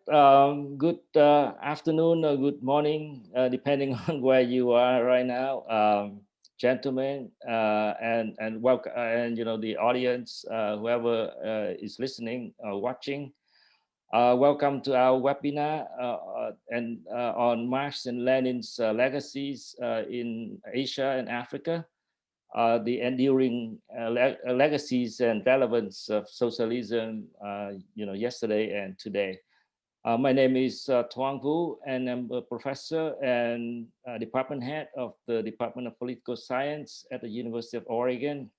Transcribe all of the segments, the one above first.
Good afternoon or good morning, depending on where you are right now, gentlemen, and welcome, and the audience, whoever is listening or watching. Welcome to our webinar on Marx and Lenin's legacies in Asia and Africa, the enduring legacies and relevance of socialism, yesterday and today. My name is Tuong, and I'm a professor and department head of the Department of Political Science at the University of Oregon.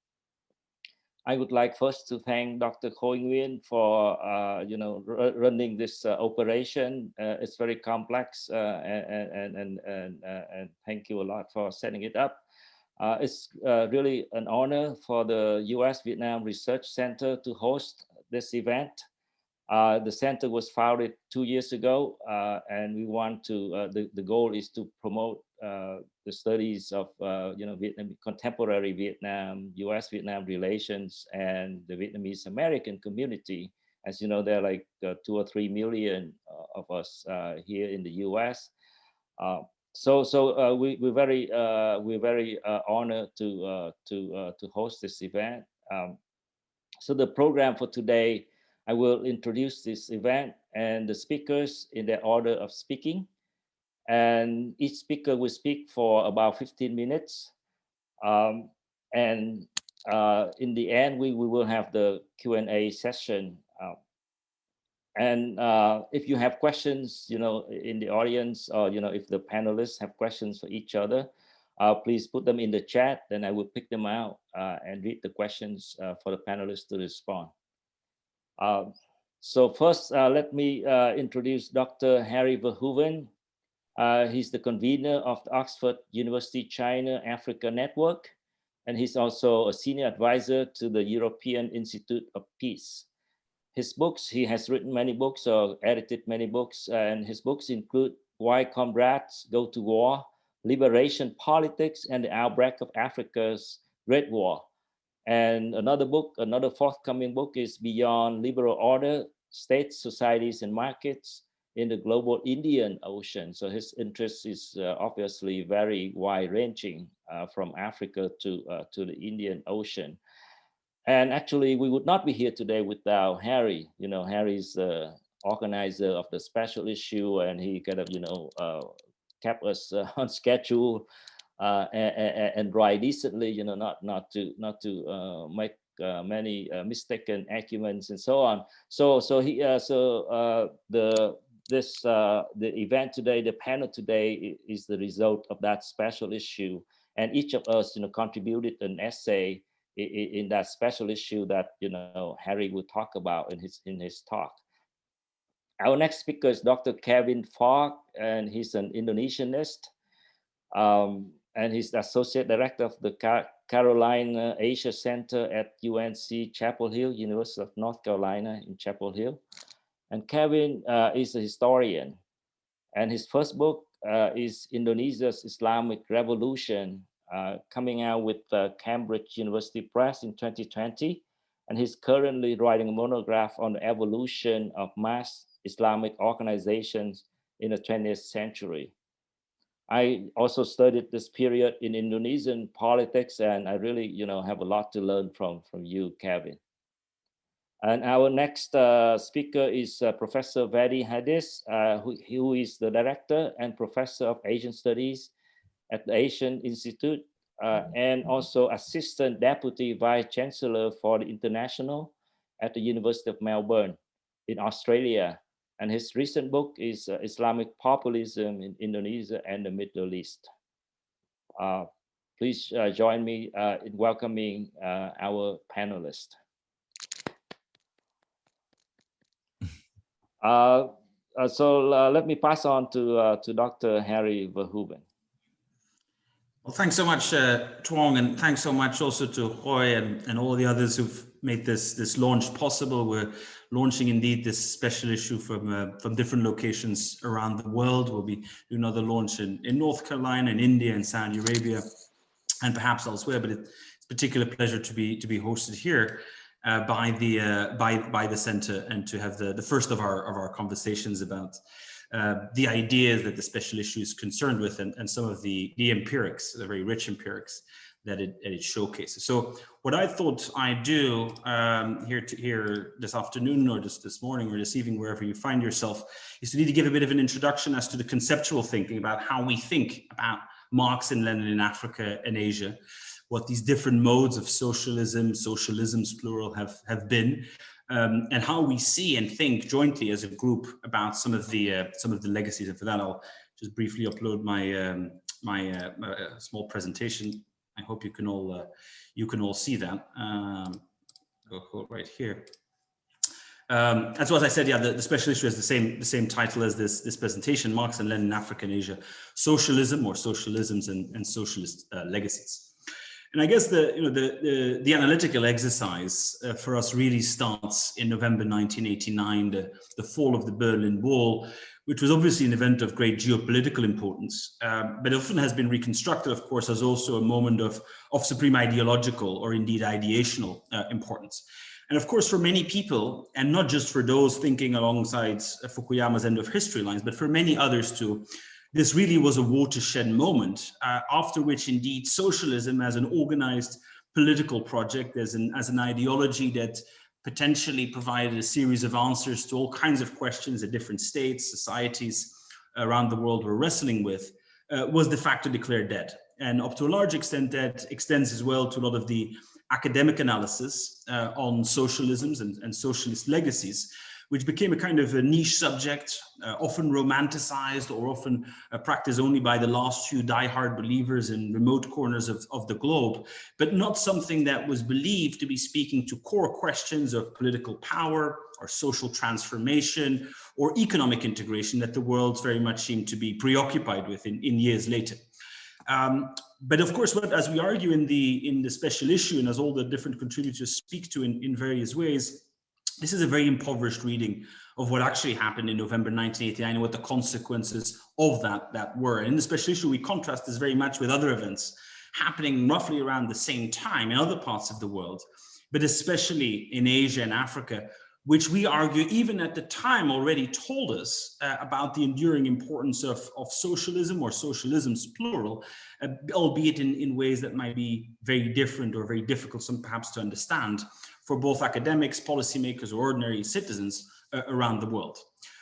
I would like first to thank Dr. Nguyen for running this operation. It's very complex, and thank you a lot for setting it up. It's really an honor for the U.S. Vietnam Research Center to host this event. The center was founded 2 years ago, and we want to. The goal is to promote the studies of Vietnam, contemporary Vietnam, U.S.-Vietnam relations, and the Vietnamese American community. As you know, there are like 2 or 3 million of us here in the U.S. We're very honored to host this event. So the program for today, I will introduce this event and the speakers in their order of speaking. And each speaker will speak for about 15 minutes. In the end, we will have the Q&A session. If you have questions, in the audience, or, if the panelists have questions for each other, please put them in the chat, then I will pick them out and read the questions for the panelists to respond. So first, let me introduce Dr. Harry Verhoeven. He's the convener of the Oxford University China Africa Network, and he's also a senior advisor to the European Institute of Peace. His books, he has written many books or edited many books, and his books include Why Comrades Go to War, Liberation Politics, and the Outbreak of Africa's Great War. And another forthcoming book is Beyond Liberal Order, States, Societies, and Markets in the Global Indian Ocean. So his interest is obviously very wide-ranging from Africa to the Indian Ocean. And actually, we would not be here today without Harry. Harry's the organizer of the special issue, and he kind of, kept us on schedule and write decently, not to make many mistaken arguments and so on. The event today, the panel today, is the result of that special issue, and each of us, contributed an essay in that special issue that Harry will talk about in his talk. Our next speaker is Dr. Kevin Fogg, and he's an Indonesianist, and he's the associate director of the Carolina Asia Center at UNC Chapel Hill, University of North Carolina in Chapel Hill. And Kevin is a historian, and his first book is Indonesia's Islamic Revolution, coming out with Cambridge University Press in 2020. And he's currently writing a monograph on the evolution of mass Islamic organizations in the 20th century. I also studied this period in Indonesian politics, and I really, have a lot to learn from you, Kevin. And our next speaker is Professor Vedi Hadiz, who is the director and professor of Asian Studies at the Asian Institute, and also assistant deputy vice chancellor for the International at the University of Melbourne in Australia. And his recent book is Islamic Populism in Indonesia and the Middle East. Please join me in welcoming our panelists. Let me pass on to Dr. Harry Verhoeven. Well, thanks so much, Tuong, and thanks so much also to Roy and all the others who've made this launch possible. We're launching indeed this special issue from different locations around the world. We'll be doing another launch in North Carolina, in India, and Saudi Arabia, and perhaps elsewhere. But it's a particular pleasure to be hosted here. by the center, and to have the first of our conversations about the ideas that the special issue is concerned with, and some of the empirics, the very rich empirics that it showcases. So what I thought I'd do here this afternoon, or just this morning, or this evening, wherever you find yourself, is to need to give a bit of an introduction as to the conceptual thinking about how we think about Marx and Lenin in Africa and Asia, what these different modes of socialisms plural, have been, and how we see and think jointly as a group about some of the legacies. And for that, I'll just briefly upload my small presentation. I hope you can all see that. Go right here. And so, as I said, yeah, the special issue has the same title as this presentation: Marx and Lenin in Africa and Asia: Socialism, or Socialisms and Socialist Legacies. And I guess the analytical exercise for us really starts in November 1989, the fall of the Berlin Wall, which was obviously an event of great geopolitical importance, but often has been reconstructed, of course, as also a moment of supreme ideological or indeed ideational importance. And of course, for many people, and not just for those thinking alongside Fukuyama's end of history lines, but for many others too, this really was a watershed moment, after which indeed socialism as an organized political project, as an ideology that potentially provided a series of answers to all kinds of questions that different states, societies around the world were wrestling with, was de facto declared dead. And up to a large extent, that extends as well to a lot of the academic analysis on socialisms and socialist legacies, which became a kind of a niche subject, often romanticized or often practiced only by the last few diehard believers in remote corners of the globe, but not something that was believed to be speaking to core questions of political power or social transformation or economic integration that the world very much seemed to be preoccupied with in years later. But of course, as we argue in the special issue, and as all the different contributors speak to in various ways, this is a very impoverished reading of what actually happened in November 1989 and what the consequences of that were. And in the special issue, we contrast this very much with other events happening roughly around the same time in other parts of the world, but especially in Asia and Africa, which we argue even at the time already told us about the enduring importance of socialism, or socialisms plural, albeit in ways that might be very different or very difficult, some perhaps to understand, for both academics, policymakers, or ordinary citizens around the world.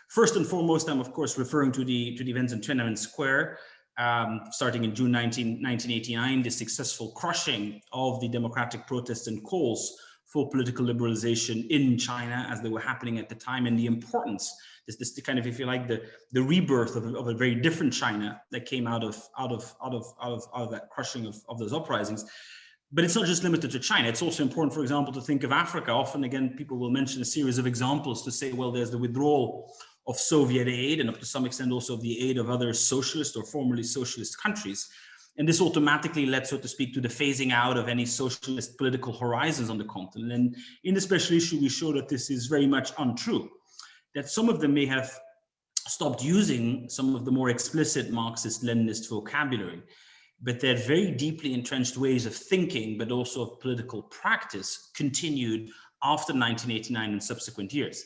First and foremost, I'm of course referring to the events in Tiananmen Square, starting in June 1989, the successful crushing of the democratic protests and calls for political liberalization in China as they were happening at the time, and the importance, this kind of, if you like, the rebirth of a very different China that came out of that crushing of those uprisings. But it's not just limited to China. It's also important, for example, to think of Africa. Often, again, people will mention a series of examples to say, well, there's the withdrawal of Soviet aid, and up to some extent also of the aid of other socialist or formerly socialist countries. And this automatically led, so to speak, to the phasing out of any socialist political horizons on the continent. And in the special issue, we show that this is very much untrue, that some of them may have stopped using some of the more explicit Marxist-Leninist vocabulary, but their very deeply entrenched ways of thinking, but also of political practice, continued after 1989 and subsequent years.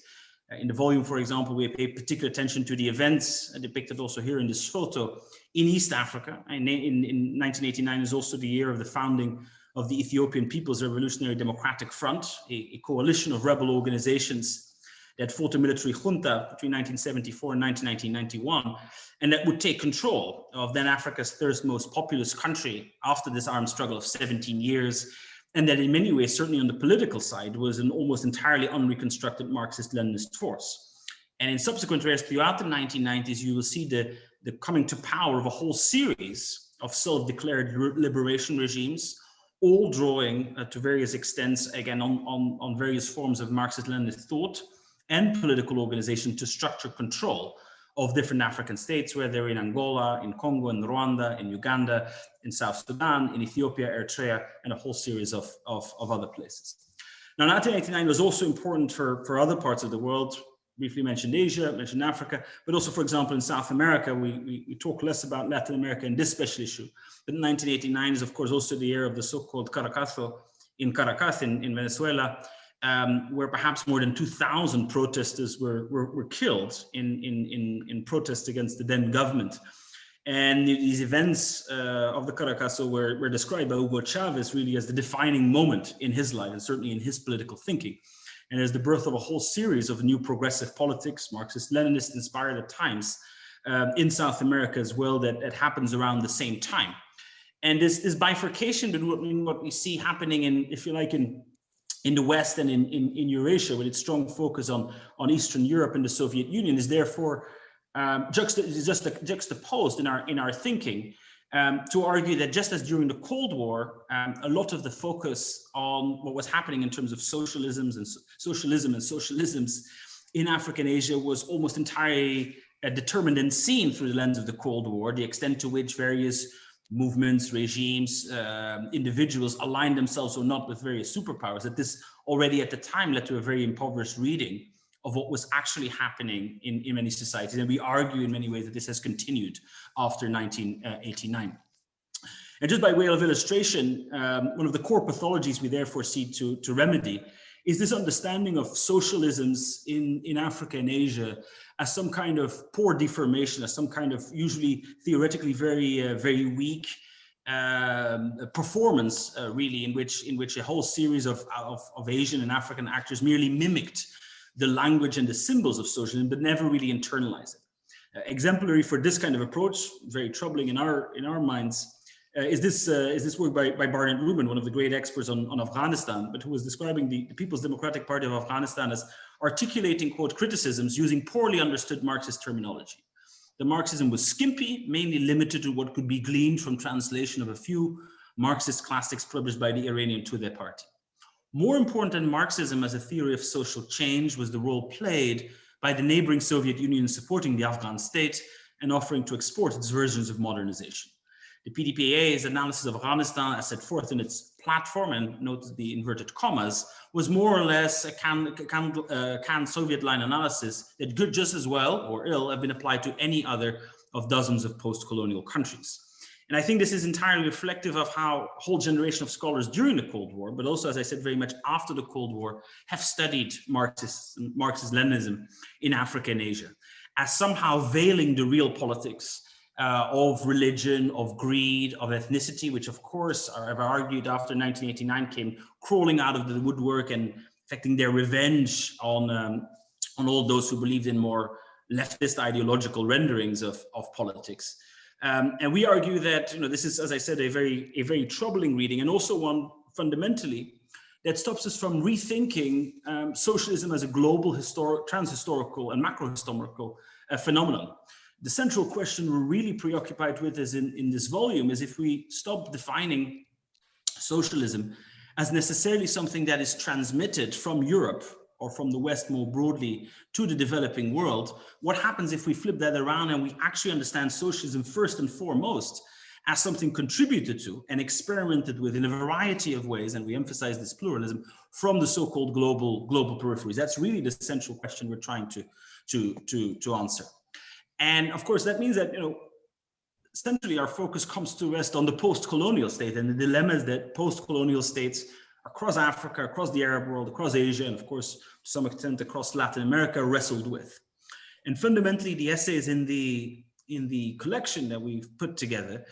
In the volume, for example, we pay particular attention to the events depicted also here in this photo in East Africa. And in 1989 is also the year of the founding of the Ethiopian People's Revolutionary Democratic Front, a coalition of rebel organizations that fought a military junta between 1974 and 1991, and that would take control of then Africa's third most populous country after this armed struggle of 17 years, and that in many ways, certainly on the political side, was an almost entirely unreconstructed Marxist-Leninist force. And in subsequent years throughout the 1990s, you will see the coming to power of a whole series of self-declared liberation regimes, all drawing to various extents, again, on various forms of Marxist-Leninist thought and political organization to structure control of different African states, whether in Angola, in Congo, in Rwanda, in Uganda, in South Sudan, in Ethiopia, Eritrea, and a whole series of other places. Now, 1989 was also important for other parts of the world. Briefly mentioned Asia, mentioned Africa, but also, for example, in South America. We talk less about Latin America in this special issue. But 1989 is, of course, also the year of the so-called Caracazo in Caracas in Venezuela, where perhaps more than 2,000 protesters were killed in protest against the then government. And these events of the Caracazo were described by Hugo Chavez really as the defining moment in his life, and certainly in his political thinking, and as the birth of a whole series of new progressive politics, Marxist-Leninist inspired at times, in South America as well, that happens around the same time. And this bifurcation between what we see happening in, if you like, in the West and in Eurasia, with its strong focus on Eastern Europe and the Soviet Union, is therefore juxtaposed in our thinking, to argue that just as during the Cold War, a lot of the focus on what was happening in terms of socialism and socialisms in Africa and Asia was almost entirely determined and seen through the lens of the Cold War, the extent to which various movements, regimes, individuals aligned themselves or not with various superpowers, that this already at the time led to a very impoverished reading of what was actually happening in many societies. And we argue in many ways that this has continued after 1989. And just by way of illustration, one of the core pathologies we therefore seek to remedy is this understanding of socialisms in Africa and Asia as some kind of poor deformation, as some kind of usually theoretically very weak performance, really, in which a whole series of Asian and African actors merely mimicked the language and the symbols of socialism, but never really internalized it. Exemplary for this kind of approach, very troubling in our minds, is this work by Barnett Rubin, one of the great experts on Afghanistan, but who was describing the People's Democratic Party of Afghanistan as articulating, quote, criticisms using poorly understood Marxist terminology. The Marxism was skimpy, mainly limited to what could be gleaned from translation of a few Marxist classics published by the Iranian Tudeh party. More important than Marxism as a theory of social change was the role played by the neighboring Soviet Union supporting the Afghan state and offering to export its versions of modernization. The PDPA's analysis of Afghanistan, as set forth in its platform, and note the inverted commas, was more or less a canned Soviet line analysis that could just as well or ill have been applied to any other of dozens of post-colonial countries. And I think this is entirely reflective of how a whole generation of scholars during the Cold War, but also, as I said, very much after the Cold War, have studied Marxist-Leninism in Africa and Asia as somehow veiling the real politics of religion, of greed, of ethnicity, which of course, I've argued after 1989 came crawling out of the woodwork and effecting their revenge on all those who believed in more leftist ideological renderings of politics. And we argue that this is, as I said, a very troubling reading, and also one fundamentally that stops us from rethinking socialism as a global, trans-historical and macro-historical phenomenon. The central question we're really preoccupied with is in this volume is if we stop defining socialism as necessarily something that is transmitted from Europe or from the West more broadly to the developing world, what happens if we flip that around and we actually understand socialism first and foremost as something contributed to and experimented with in a variety of ways, and we emphasize this pluralism, from the so-called global peripheries? That's really the central question we're trying to answer. And of course, that means that, essentially our focus comes to rest on the post-colonial state and the dilemmas that post-colonial states across Africa, across the Arab world, across Asia, and of course, to some extent across Latin America, wrestled with. And fundamentally, the essays in the collection that we've put together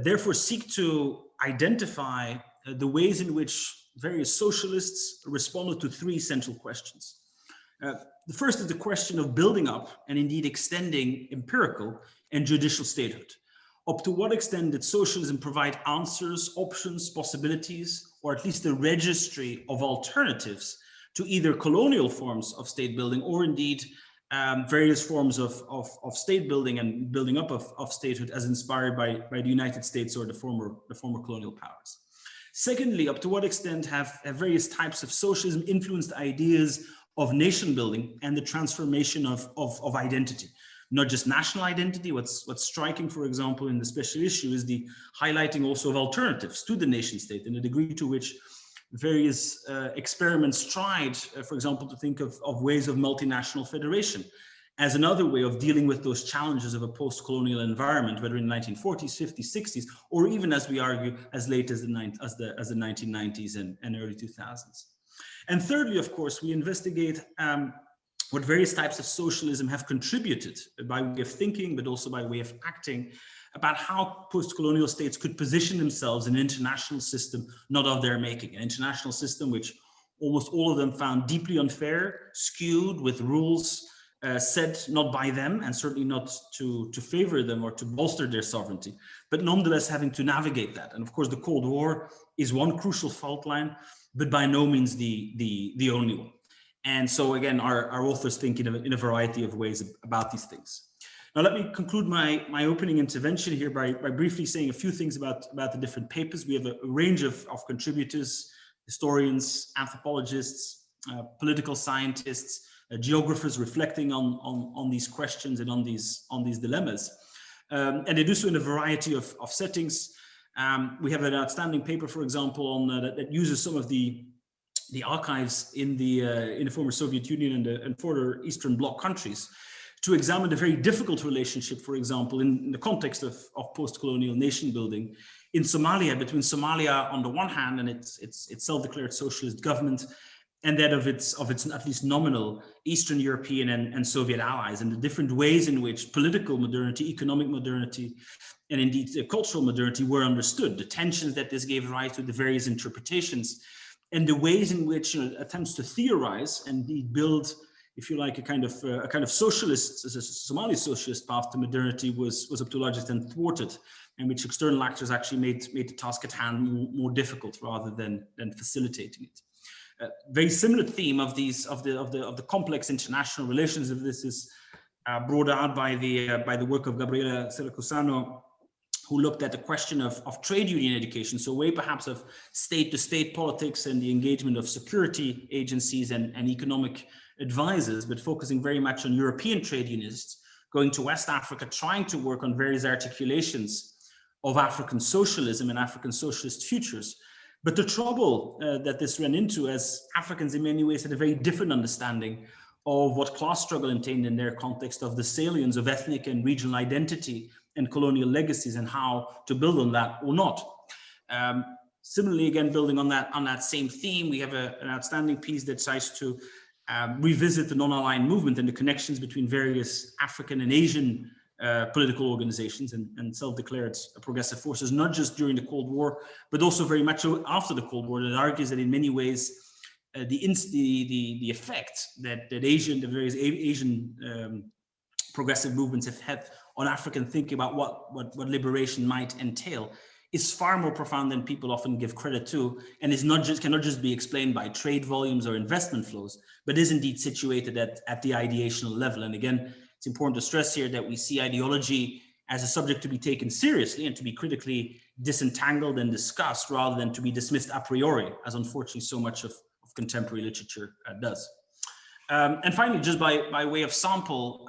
therefore seek to identify the ways in which various socialists responded to three central questions. The first is the question of building up and indeed extending empirical and judicial statehood. Up to what extent did socialism provide answers, options, possibilities, or at least a registry of alternatives to either colonial forms of state building or indeed various forms of state building and building up of statehood as inspired by the United States or the former colonial powers? Secondly, up to what extent have various types of socialism influenced ideas of nation building and the transformation of identity? Not just national identity. What's striking, for example, in the special issue is the highlighting also of alternatives to the nation state and the degree to which various experiments tried, for example, to think of ways of multinational federation as another way of dealing with those challenges of a post-colonial environment, whether in the 1940s, 50s, 60s, or even, as we argue, as late as the 1990s and early 2000s. And thirdly, of course, we investigate what various types of socialism have contributed by way of thinking, but also by way of acting, about how post-colonial states could position themselves in an international system not of their making, an international system which almost all of them found deeply unfair, skewed with rules set not by them, and certainly not to favor them or to bolster their sovereignty, but nonetheless having to navigate that. And of course, the Cold War is one crucial fault line, but by no means the only one. And so again, our authors think in a variety of ways about these things. Now, let me conclude my opening intervention here by briefly saying a few things about the different papers. We have a range of contributors, historians, anthropologists, political scientists, geographers reflecting on these questions and on these dilemmas. And they do so in a variety of settings. We have an outstanding paper, for example, on that uses some of the archives in the former Soviet Union and further Eastern Bloc countries to examine the very difficult relationship, for example, in the context of post-colonial nation building in Somalia, between Somalia on the one hand and its self-declared socialist government, and that of its at least nominal Eastern European and Soviet allies, and the different ways in which political modernity, economic modernity, and indeed cultural modernity were understood, the tensions that this gave rise to, the various interpretations, and the ways in which attempts to theorize and indeed build, if you like, a kind of socialist, a Somali socialist path to modernity was up to a large extent thwarted, and which external actors actually made the task at hand more difficult rather than facilitating it. Very similar theme of the complex international relations of this is brought out by the work of Gabriela Serracusano, who looked at the question of trade union education, so way perhaps of state-to-state politics and the engagement of security agencies and economic advisors, but focusing very much on European trade unionists going to West Africa, trying to work on various articulations of African socialism and African socialist futures. But the trouble that this ran into, as Africans in many ways had a very different understanding of what class struggle entailed in their context, of the salience of ethnic and regional identity and colonial legacies, and how to build on that or not. Similarly, again, building on that same theme, we have an outstanding piece that tries to revisit the non-aligned movement and the connections between various African and Asian political organizations and self-declared progressive forces, not just during the Cold War, but also very much after the Cold War. That argues that in many ways, the effect that the various Asian progressive movements have had on African thinking about what liberation might entail is far more profound than people often give credit to, and cannot just be explained by trade volumes or investment flows, but is indeed situated at the ideational level. And again, it's important to stress here that we see ideology as a subject to be taken seriously and to be critically disentangled and discussed, rather than to be dismissed a priori, as unfortunately so much of contemporary literature does. And finally, just by way of sample,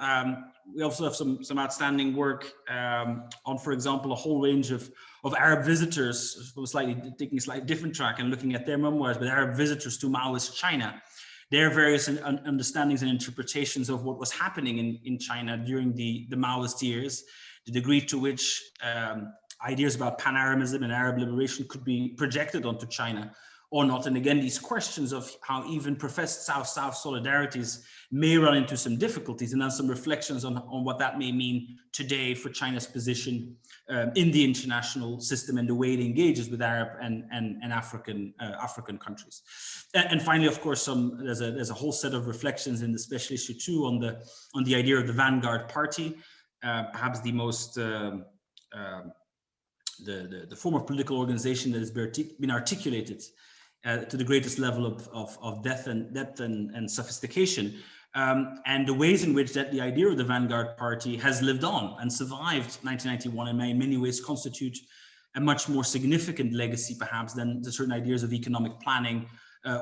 we also have some outstanding work on, for example, a whole range of Arab visitors, taking a slightly different track and looking at their memoirs, but Arab visitors to Maoist China, their various understandings and interpretations of what was happening in China during the Maoist years, the degree to which ideas about Pan-Arabism and Arab liberation could be projected onto China or not. And again, these questions of how even professed South-South solidarities may run into some difficulties, and then some reflections on what that may mean today for China's position in the international system and the way it engages with Arab and African countries. And finally, of course, there's a whole set of reflections in the special issue too on the idea of the vanguard party, perhaps the most the form of political organization that has been articulated to the greatest level of depth and sophistication, and the ways in which the idea of the vanguard party has lived on and survived 1991 and may in many ways constitute a much more significant legacy perhaps than the certain ideas of economic planning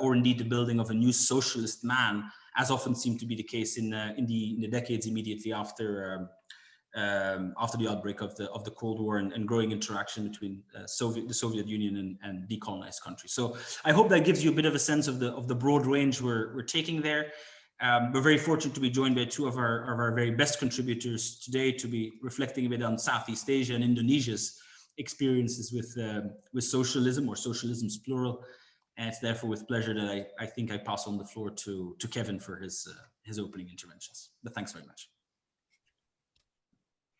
or indeed the building of a new socialist man, as often seemed to be the case in the decades immediately after the outbreak of the Cold War and growing interaction between the Soviet Union and decolonized countries. So I hope that gives you a bit of a sense of the broad range we're taking there. We're very fortunate to be joined by two of our very best contributors today to be reflecting a bit on Southeast Asia and Indonesia's experiences with socialism, or socialism's plural, And it's therefore with pleasure that I think I pass on the floor to Kevin for his opening interventions. But thanks very much.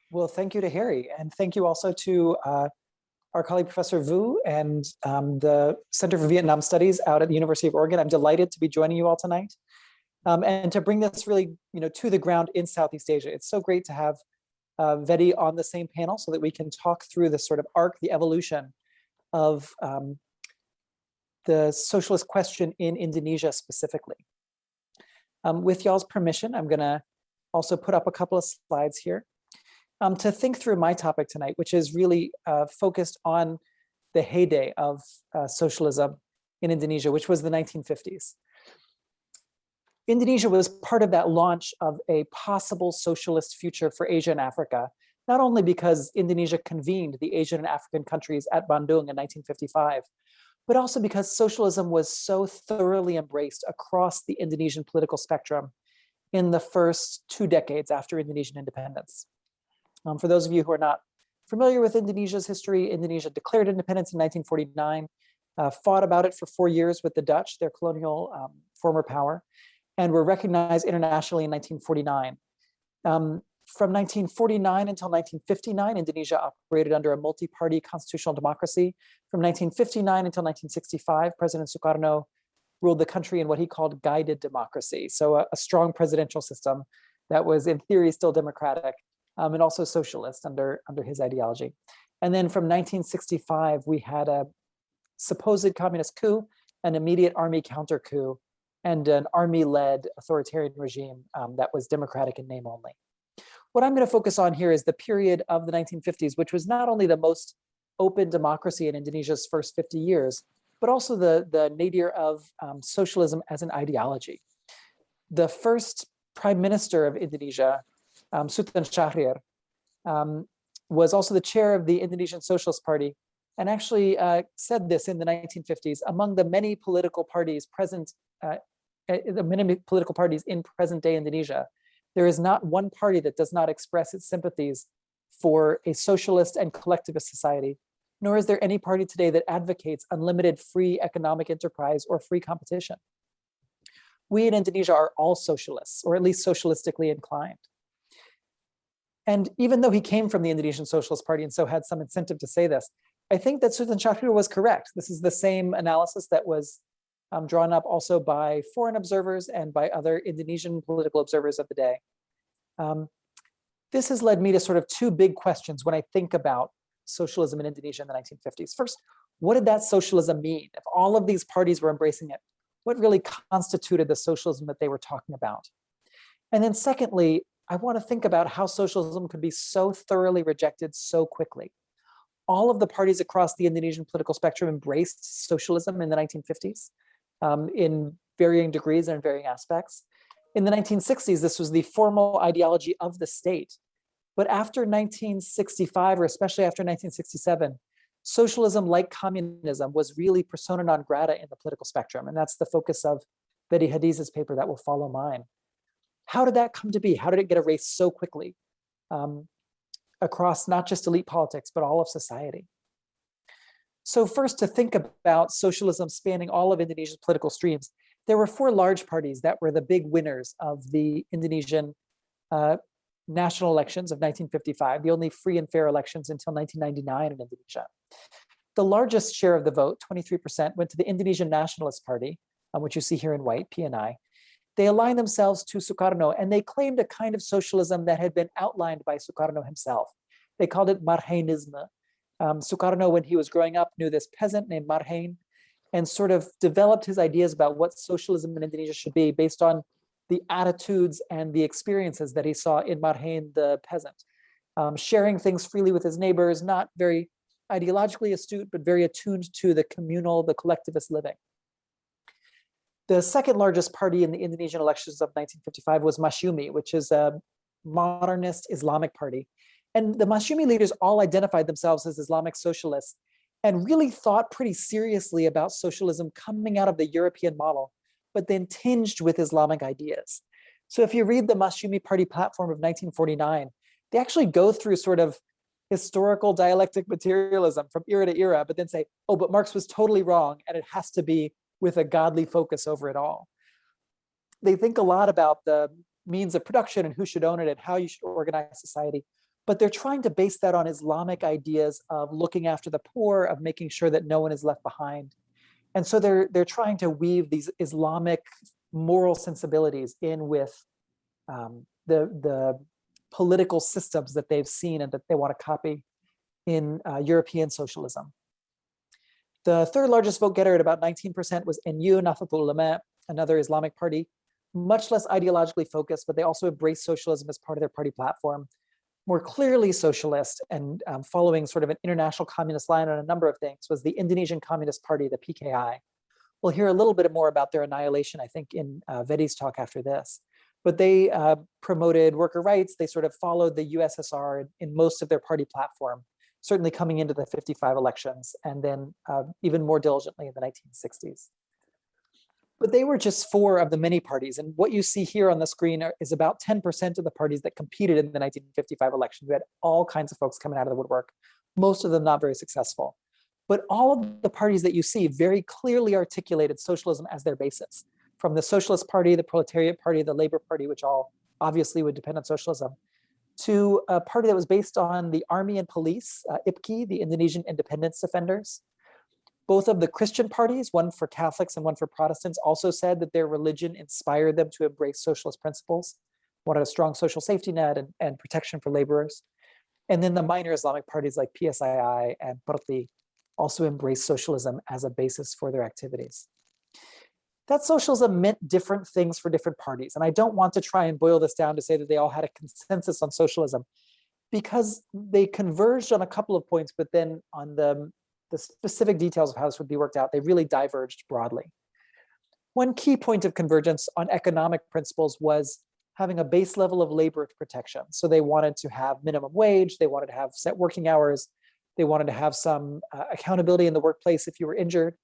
Well, thank you to Harry, and thank you also to our colleague Professor Vu and the Center for Vietnam Studies out at the University of Oregon. I'm delighted to be joining you all tonight, and to bring this really, to the ground in Southeast Asia. It's so great to have Vedi on the same panel so that we can talk through the sort of arc, the evolution of the socialist question in Indonesia specifically. With y'all's permission, I'm going to also put up a couple of slides here to think through my topic tonight, which is really focused on the heyday of socialism in Indonesia, which was the 1950s. Indonesia was part of that launch of a possible socialist future for Asia and Africa, not only because Indonesia convened the Asian and African countries at Bandung in 1955, but also because socialism was so thoroughly embraced across the Indonesian political spectrum in the first 2 decades after Indonesian independence. For those of you who are not familiar with Indonesia's history, Indonesia declared independence in 1949, fought about it for 4 years with the Dutch, their colonial former power, and were recognized internationally in 1949. From 1949 until 1959, Indonesia operated under a multi-party constitutional democracy. From 1959 until 1965, President Sukarno ruled the country in what he called guided democracy. So a strong presidential system that was in theory still democratic, and also socialist under his ideology. And then from 1965, we had a supposed communist coup, an immediate army counter coup, and an army-led authoritarian regime that was democratic in name only. What I'm going to focus on here is the period of the 1950s, which was not only the most open democracy in Indonesia's first 50 years, but also the nadir of socialism as an ideology. The first prime minister of Indonesia, Sultan Syahrir, was also the chair of the Indonesian Socialist Party, and actually said this in the 1950s: among the many political parties present, the many political parties in present-day Indonesia, there is not one party that does not express its sympathies for a socialist and collectivist society, nor is there any party today that advocates unlimited free economic enterprise or free competition. We in Indonesia are all socialists, or at least socialistically inclined. And even though he came from the Indonesian Socialist Party and so had some incentive to say this, I think that Sultan Syahrir was correct. This is the same analysis that was drawn up also by foreign observers and by other Indonesian political observers of the day. This has led me to sort of 2 big questions when I think about socialism in Indonesia in the 1950s. First, what did that socialism mean? If all of these parties were embracing it, what really constituted the socialism that they were talking about? And then secondly, I want to think about how socialism could be so thoroughly rejected so quickly. All of the parties across the Indonesian political spectrum embraced socialism in the 1950s in varying degrees and in varying aspects. In the 1960s, this was the formal ideology of the state. But after 1965, or especially after 1967, socialism, like communism, was really persona non grata in the political spectrum. And that's the focus of Vedi Hadiz's paper that will follow mine. How did that come to be? How did it get erased so quickly across not just elite politics, but all of society? So first, to think about socialism spanning all of Indonesia's political streams, there were 4 large parties that were the big winners of the Indonesian national elections of 1955, the only free and fair elections until 1999 in Indonesia. The largest share of the vote, 23%, went to the Indonesian Nationalist Party, which you see here in white, PNI. They aligned themselves to Sukarno, and they claimed a kind of socialism that had been outlined by Sukarno himself. They called it Marhainisme. Sukarno, when he was growing up, knew this peasant named Marhain and sort of developed his ideas about what socialism in Indonesia should be based on the attitudes and the experiences that he saw in Marhain, the peasant, sharing things freely with his neighbors, not very ideologically astute, but very attuned to the communal, the collectivist living. The second largest party in the Indonesian elections of 1955 was Masyumi, which is a modernist Islamic party. And the Masyumi leaders all identified themselves as Islamic socialists and really thought pretty seriously about socialism coming out of the European model, but then tinged with Islamic ideas. So if you read the Masyumi party platform of 1949, they actually go through sort of historical dialectic materialism from era to era, but then say, oh, but Marx was totally wrong and it has to be with a godly focus over it all. They think a lot about the means of production and who should own it and how you should organize society, but they're trying to base that on Islamic ideas of looking after the poor, of making sure that no one is left behind. And so they're trying to weave these Islamic moral sensibilities in with the political systems that they've seen and that they want to copy in European socialism. The third largest vote getter at about 19% was NU, Nahdlatul Ulama, another Islamic party, much less ideologically focused, but they also embraced socialism as part of their party platform. More clearly socialist and following sort of an international communist line on a number of things was the Indonesian Communist Party, the PKI. We'll hear a little bit more about their annihilation, I think, in Vedi's talk after this. But they promoted worker rights. They sort of followed the USSR in most of their party platform, certainly coming into the 55 elections, and then even more diligently in the 1960s. But they were just 4 of the many parties. And what you see here on the screen is about 10% of the parties that competed in the 1955 election. We had all kinds of folks coming out of the woodwork, most of them not very successful. But all of the parties that you see very clearly articulated socialism as their basis, from the Socialist Party, the Proletariat Party, the Labor Party, which all obviously would depend on socialism, to a party that was based on the army and police, IPKI, the Indonesian Independence Defenders. Both of the Christian parties, one for Catholics and one for Protestants, also said that their religion inspired them to embrace socialist principles, wanted a strong social safety net and protection for laborers. And then the minor Islamic parties like PSII and PERTI also embraced socialism as a basis for their activities. That socialism meant different things for different parties. And I don't want to try and boil this down to say that they all had a consensus on socialism, because they converged on a couple of points, but then on the specific details of how this would be worked out, they really diverged broadly. One key point of convergence on economic principles was having a base level of labor protection. So they wanted to have minimum wage, they wanted to have set working hours, they wanted to have some accountability in the workplace if you were injured.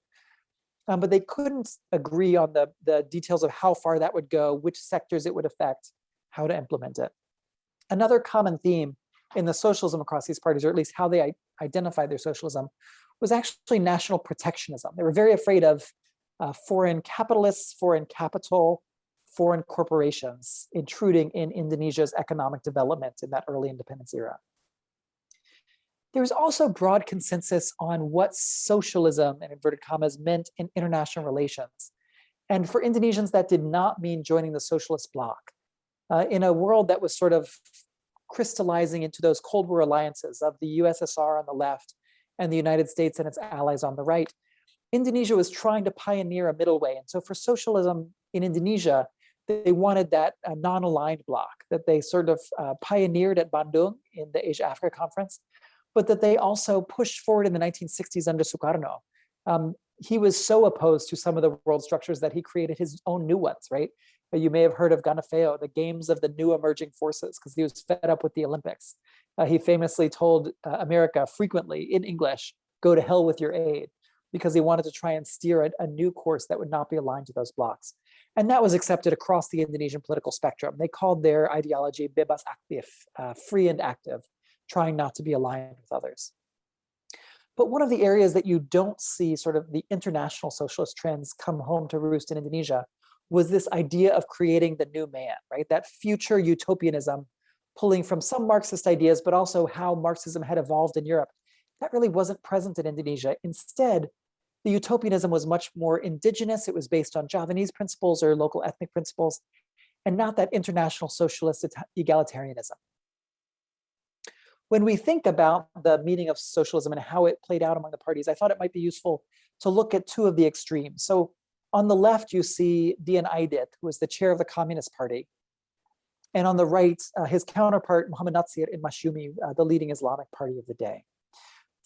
But they couldn't agree on the details of how far that would go, which sectors it would affect, how to implement it. Another common theme in the socialism across these parties, or at least how they identified their socialism, was actually national protectionism. They were very afraid of foreign capitalists, foreign capital, foreign corporations intruding in Indonesia's economic development in that early independence era. There was also broad consensus on what socialism, in inverted commas, meant in international relations. And for Indonesians, that did not mean joining the socialist bloc. In a world that was sort of crystallizing into those Cold War alliances of the USSR on the left and the United States and its allies on the right, Indonesia was trying to pioneer a middle way. And so for socialism in Indonesia, they wanted that non-aligned bloc that they sort of pioneered at Bandung in the Asia-Africa Conference, but that they also pushed forward in the 1960s under Sukarno. He was so opposed to some of the world structures that he created his own new ones, right? You may have heard of Ganafeo, the games of the new emerging forces, because he was fed up with the Olympics. He famously told America frequently in English, go to hell with your aid, because he wanted to try and steer a new course that would not be aligned to those blocs. And that was accepted across the Indonesian political spectrum. They called their ideology bebas aktif, free and active, trying not to be aligned with others. But one of the areas that you don't see sort of the international socialist trends come home to roost in Indonesia was this idea of creating the new man, right? That future utopianism, pulling from some Marxist ideas, but also how Marxism had evolved in Europe. That really wasn't present in Indonesia. Instead, the utopianism was much more indigenous. It was based on Javanese principles or local ethnic principles, and not that international socialist egalitarianism. When we think about the meaning of socialism and how it played out among the parties, I thought it might be useful to look at 2 of the extremes. So on the left, you see Dian Aidit, who was the chair of the Communist Party. And on the right, his counterpart, Muhammad Natsir in Masyumi, the leading Islamic party of the day.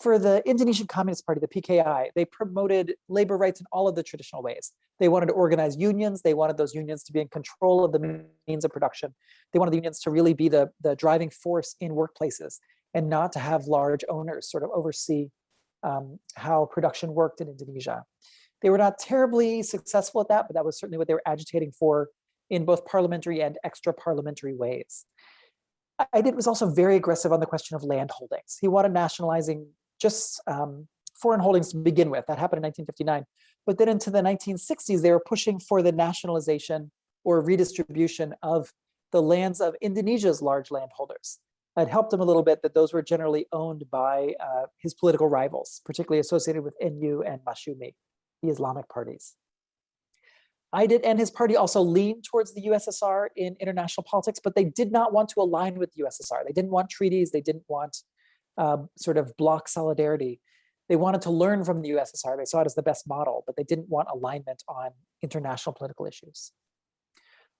For the Indonesian Communist Party, the PKI, they promoted labor rights in all of the traditional ways. They wanted to organize unions. They wanted those unions to be in control of the means of production. They wanted the unions to really be the driving force in workplaces and not to have large owners sort of oversee how production worked in Indonesia. They were not terribly successful at that, but that was certainly what they were agitating for in both parliamentary and extra-parliamentary ways. Aidit was also very aggressive on the question of land holdings. He wanted nationalizing just foreign holdings to begin with. That happened in 1959. But then into the 1960s, they were pushing for the nationalization or redistribution of the lands of Indonesia's large landholders. It helped him a little bit that those were generally owned by his political rivals, particularly associated with NU and Masyumi, the Islamic parties. And his party also leaned towards the USSR in international politics, but they did not want to align with the USSR. They didn't want treaties. They didn't want sort of bloc solidarity. They wanted to learn from the USSR. They saw it as the best model, but they didn't want alignment on international political issues.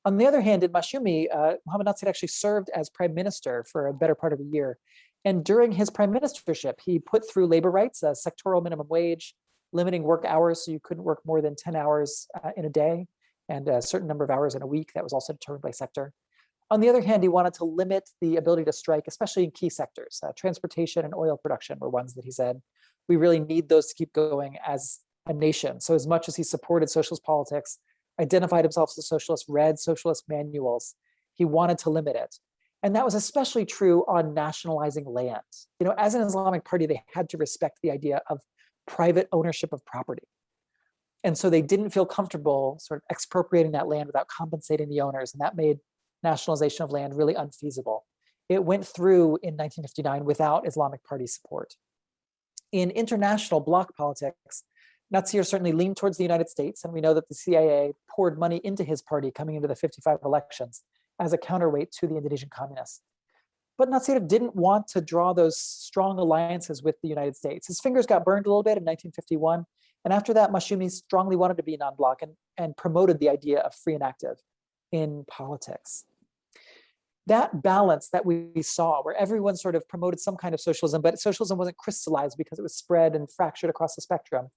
On the other hand, in Masyumi, Muhammad Nasir actually served as prime minister for a better part of a year. And during his prime ministership, he put through labor rights, a sectoral minimum wage, limiting work hours so you couldn't work more than 10 hours in a day, and a certain number of hours in a week that was also determined by sector. On the other hand, he wanted to limit the ability to strike, especially in key sectors. Transportation and oil production were ones that he said, we really need those to keep going as a nation. So as much as he supported socialist politics, identified himself as a socialist, read socialist manuals, he wanted to limit it. And that was especially true on nationalizing land. As an Islamic party, they had to respect the idea of private ownership of property. And so they didn't feel comfortable sort of expropriating that land without compensating the owners. And that made nationalization of land really unfeasible. It went through in 1959 without Islamic party support. In international bloc politics, Nasir certainly leaned towards the United States, and we know that the CIA poured money into his party coming into the 55 elections as a counterweight to the Indonesian communists. But Nasir didn't want to draw those strong alliances with the United States. His fingers got burned a little bit in 1951, and after that, Masyumi strongly wanted to be non-bloc and promoted the idea of free and active in politics. That balance that we saw, where everyone sort of promoted some kind of socialism, but socialism wasn't crystallized because it was spread and fractured across the spectrum.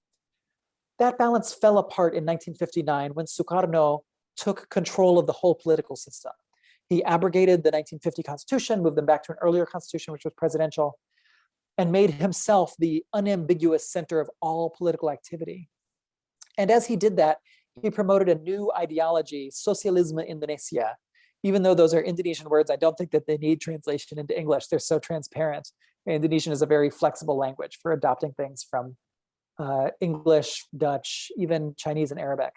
That balance fell apart in 1959 when Sukarno took control of the whole political system. He abrogated the 1950 constitution, moved them back to an earlier constitution, which was presidential, and made himself the unambiguous center of all political activity. And as he did that, he promoted a new ideology, Socialism in Indonesia. Even though those are Indonesian words, I don't think that they need translation into English. They're so transparent. Indonesian is a very flexible language for adopting things from English, Dutch, even Chinese and Arabic.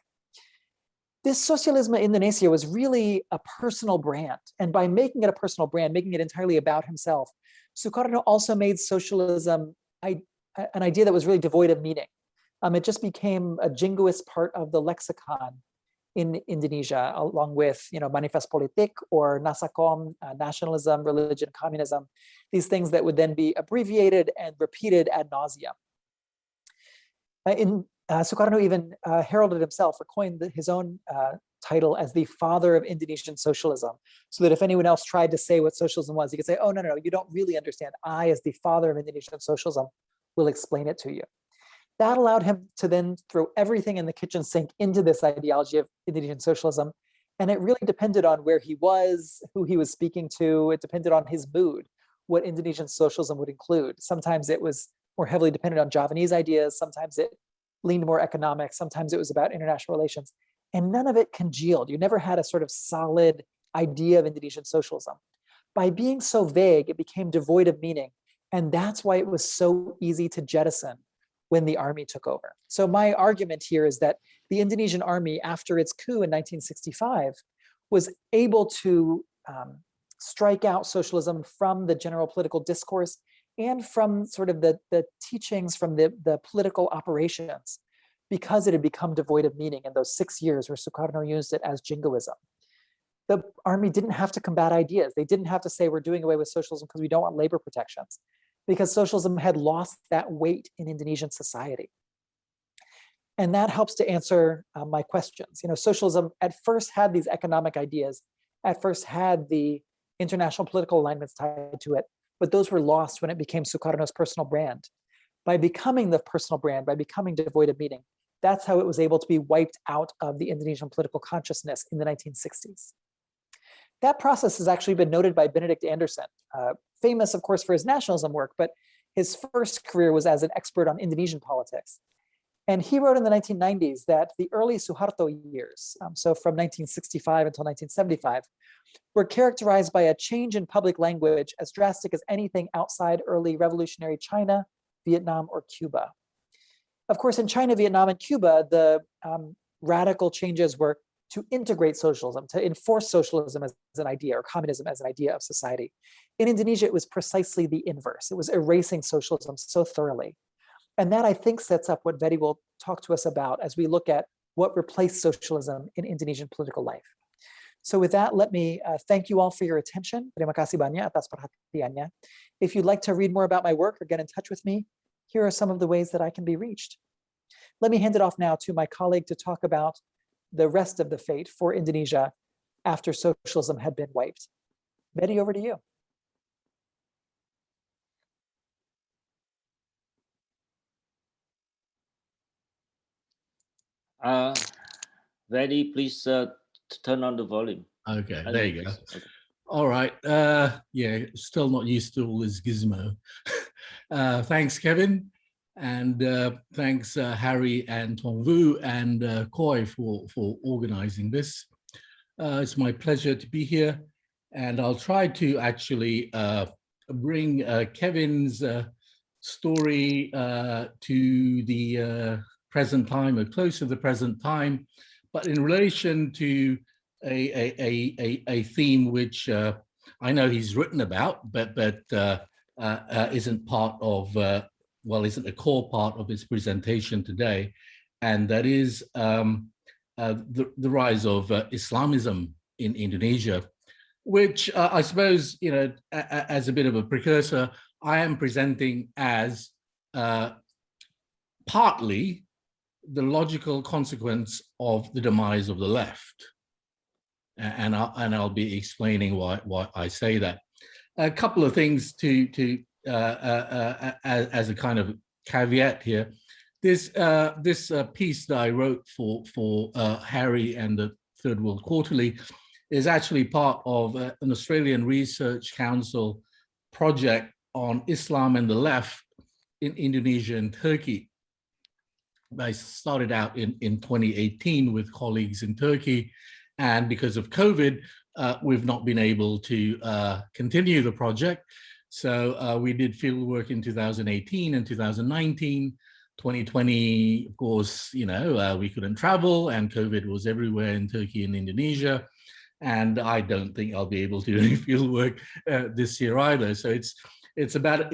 This Socialism in Indonesia was really a personal brand. And by making it a personal brand, making it entirely about himself, Sukarno also made socialism an idea that was really devoid of meaning. It just became a jingoist part of the lexicon in Indonesia, along with Manifest Politik or Nasakom, nationalism, religion, communism, these things that would then be abbreviated and repeated ad nauseum. Sukarno even heralded himself or coined his own title as the father of Indonesian socialism, so that if anyone else tried to say what socialism was, he could say, oh, no, you don't really understand. I, as the father of Indonesian socialism, will explain it to you. That allowed him to then throw everything in the kitchen sink into this ideology of Indonesian socialism. And it really depended on where he was, who he was speaking to. It depended on his mood, what Indonesian socialism would include. Sometimes it was more heavily dependent on Javanese ideas. Sometimes it leaned more economic. Sometimes it was about international relations. And none of it congealed. You never had a sort of solid idea of Indonesian socialism. By being so vague, it became devoid of meaning. And that's why it was so easy to jettison when the army took over. So my argument here is that the Indonesian army, after its coup in 1965, was able to strike out socialism from the general political discourse and from sort of the teachings from the political operations, because it had become devoid of meaning in those 6 years where Sukarno used it as jingoism. The army didn't have to combat ideas. They didn't have to say we're doing away with socialism because we don't want labor protections, because socialism had lost that weight in Indonesian society. And that helps to answer my questions. Socialism at first had these economic ideas, at first had the international political alignments tied to it, but those were lost when it became Sukarno's personal brand. By becoming the personal brand, by becoming devoid of meaning, that's how it was able to be wiped out of the Indonesian political consciousness in the 1960s. That process has actually been noted by Benedict Anderson, famous, of course, for his nationalism work, but his first career was as an expert on Indonesian politics. And he wrote in the 1990s that the early Suharto years, so from 1965 until 1975, were characterized by a change in public language as drastic as anything outside early revolutionary China, Vietnam, or Cuba. Of course, in China, Vietnam, and Cuba, the radical changes were to integrate socialism, to enforce socialism as an idea, or communism as an idea of society. In Indonesia, it was precisely the inverse. It was erasing socialism so thoroughly. And that, I think, sets up what Vedi will talk to us about as we look at what replaced socialism in Indonesian political life. So with that, let me thank you all for your attention. Terima kasih banyak atas perhatiannya. If you'd like to read more about my work or get in touch with me, here are some of the ways that I can be reached. Let me hand it off now to my colleague to talk about the rest of the fate for Indonesia after socialism had been wiped. Vedi, over to you. Vedi, please turn on the volume. Okay, there you go. Okay. All right. Yeah, still not used to all this gizmo. Thanks, Kevin. And thanks, Harry and Tuong Vu and Khoi for organizing this. It's my pleasure to be here. And I'll try to actually bring Kevin's story to the present time, or close to the present time, but in relation to a theme which I know he's written about, but isn't part of, well, isn't a core part of his presentation today, and that is the rise of Islamism in Indonesia, which I suppose, you know, as a bit of a precursor, I am presenting as partly the logical consequence of the demise of the left. And I'll be explaining why I say that. A couple of things as a kind of caveat here. This piece that I wrote for Harry and the Third World Quarterly is actually part of an Australian Research Council project on Islam and the left in Indonesia and Turkey. I started out in 2018 with colleagues in Turkey, and because of COVID, we've not been able to continue the project. So we did field work in 2018 and 2019. 2020, of course, you know, we couldn't travel and COVID was everywhere in Turkey and Indonesia. And I don't think I'll be able to do any field work this year either. So it's about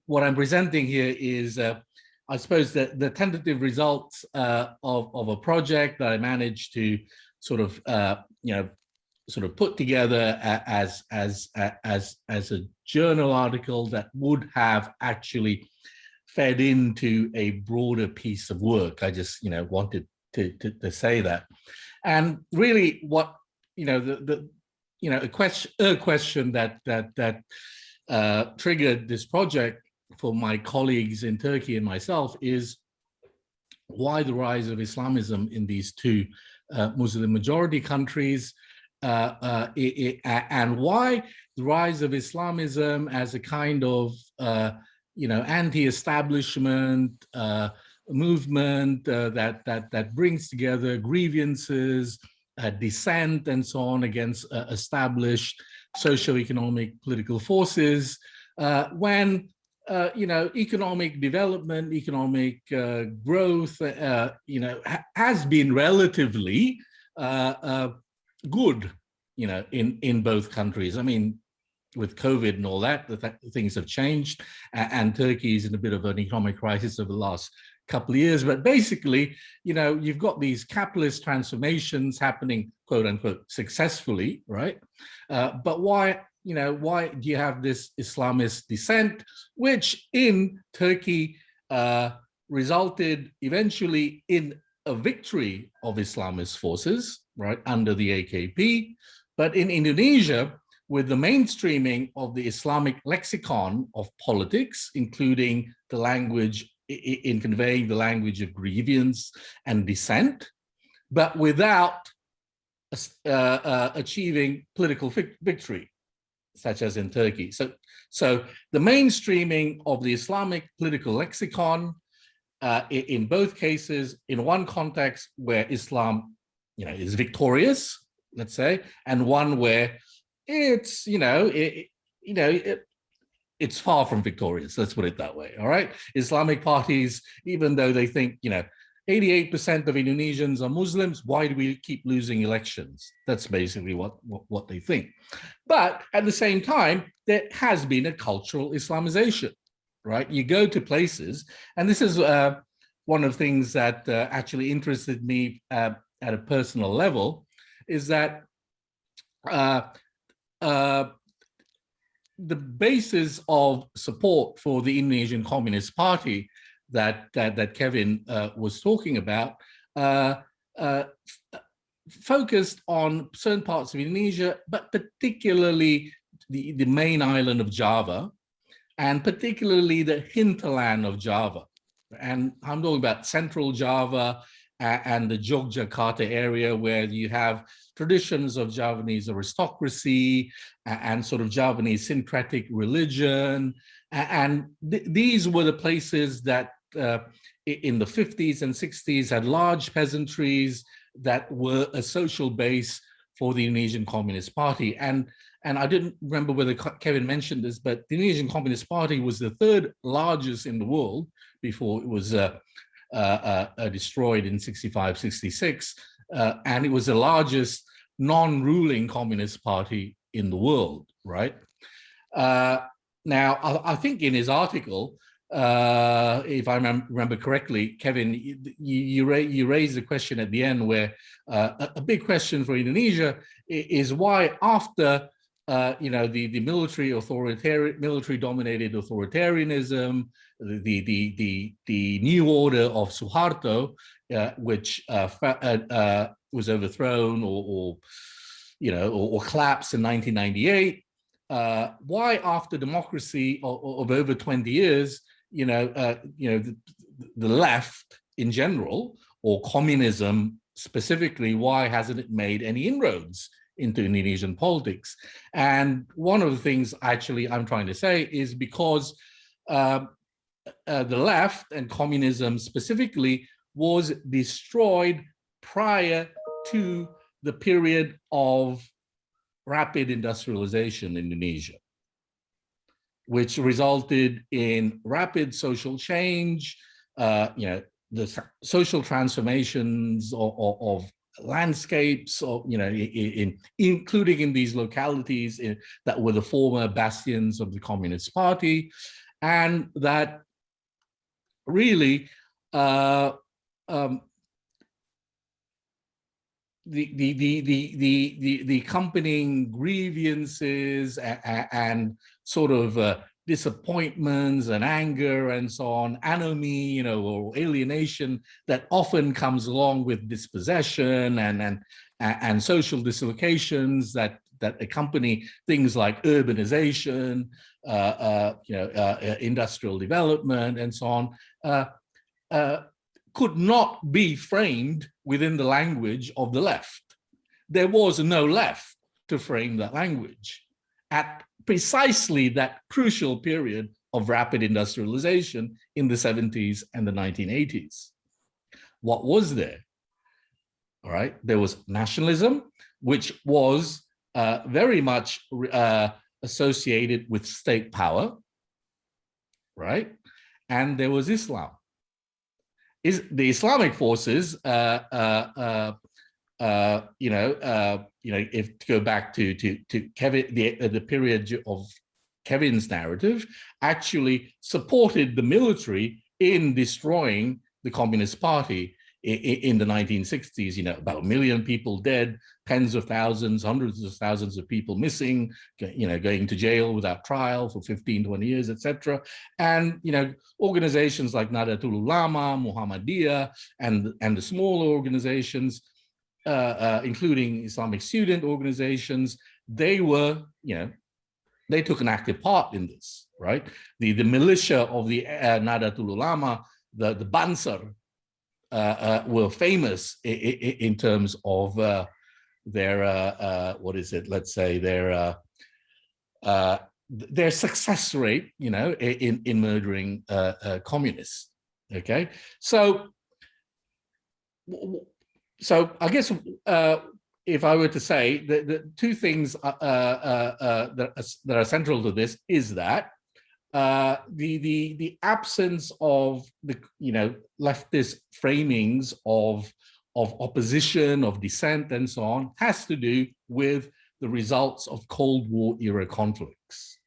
what I'm presenting here is, I suppose, the tentative results of a project that I managed to sort of, you know, sort of put together as a journal article that would have actually fed into a broader piece of work. I just, you know, wanted to say that. And really, what, you know, a question that triggered this project for my colleagues in Turkey and myself is why the rise of Islamism in these two Muslim majority countries, and why the rise of Islamism as a kind of you know, anti-establishment movement that brings together grievances, dissent, and so on against established socio-economic political forces, when you know, economic development, economic growth, you know, has been relatively good, you know, in both countries. I mean, with COVID and all that, things have changed, and Turkey is in a bit of an economic crisis over the last couple of years. But basically, you know, you've got these capitalist transformations happening, quote unquote, successfully, right? But why, you know, why do you have this Islamist dissent, which in Turkey resulted eventually in a victory of Islamist forces, right, under the AKP. But in Indonesia, with the mainstreaming of the Islamic lexicon of politics, including the language in conveying the language of grievance and dissent, but without achieving political victory, such as in Turkey. So the mainstreaming of the Islamic political lexicon in both cases, in one context where Islam, you know, is victorious, let's say, and one where it's, it's far from victorious, let's put it that way, all right? Islamic parties, even though they think, 88% of Indonesians are Muslims, why do we keep losing elections? That's basically what they think. But at the same time, there has been a cultural Islamization, right? You go to places, and this is one of the things that actually interested me at a personal level, is that the basis of support for the Indonesian Communist Party that Kevin was talking about focused on certain parts of Indonesia, but particularly the main island of Java, and particularly the hinterland of Java. And I'm talking about central Java and the Yogyakarta area, where you have traditions of Javanese aristocracy and sort of Javanese syncretic religion. And these were the places that in the 50s and 60s had large peasantries that were a social base for the Indonesian Communist Party. And I didn't remember whether Kevin mentioned this, but the Indonesian Communist Party was the third largest in the world before it was destroyed in 65, 66. And it was the largest non-ruling communist party in the world, right? Now, I think in his article, if I remember correctly, Kevin, you raised a question at the end where a big question for Indonesia is why after the military-dominated authoritarianism, the new order of Suharto, which was overthrown or collapsed in 1998. Why after democracy of over 20 years, the left in general, or communism specifically, why hasn't it made any inroads into Indonesian politics? And one of the things actually I'm trying to say is because the left and communism specifically was destroyed prior to the period of rapid industrialization in Indonesia, which resulted in rapid social change, the social transformations of landscapes, including in these localities that were the former bastions of the Communist Party, and that really the accompanying grievances and sort of disappointments and anger and so on, anomie, or alienation that often comes along with dispossession and social dislocations that accompany things like urbanization, industrial development, and so on, could not be framed within the language of the left. There was no left to frame that language at precisely that crucial period of rapid industrialization in the 70s and the 1980s. What was there? All right, there was nationalism, which was very much associated with state power, right? And there was Islam. The Islamic forces, if to go back to Kevin, the period of Kevin's narrative, actually supported the military in destroying the Communist Party in the 1960s. About 1 million people dead, tens of thousands, hundreds of thousands of people missing, going to jail without trial for 15, 20 years, etc. And, organizations like Nahdlatul Ulama, Muhammadiyah, and the smaller organizations, including Islamic student organizations, they were, they took an active part in this, right? The militia of the Nahdlatul Ulama, the Bansar, were famous in terms of their success rate, in murdering communists. Okay, so I guess if I were to say the two things that are central to this is that the absence of the leftist framings of opposition, of dissent, and so on, has to do with the results of Cold War era conflicts.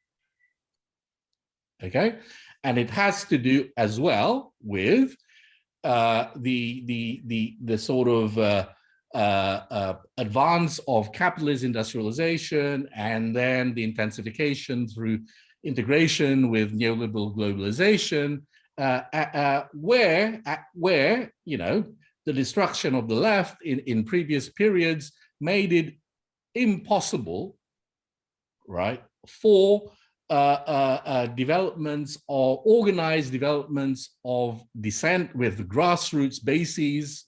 Okay, and it has to do as well with the sort of advance of capitalist industrialization, and then the intensification through integration with neoliberal globalization, where the destruction of the left in previous periods made it impossible, right, for developments or organized developments of dissent with grassroots bases,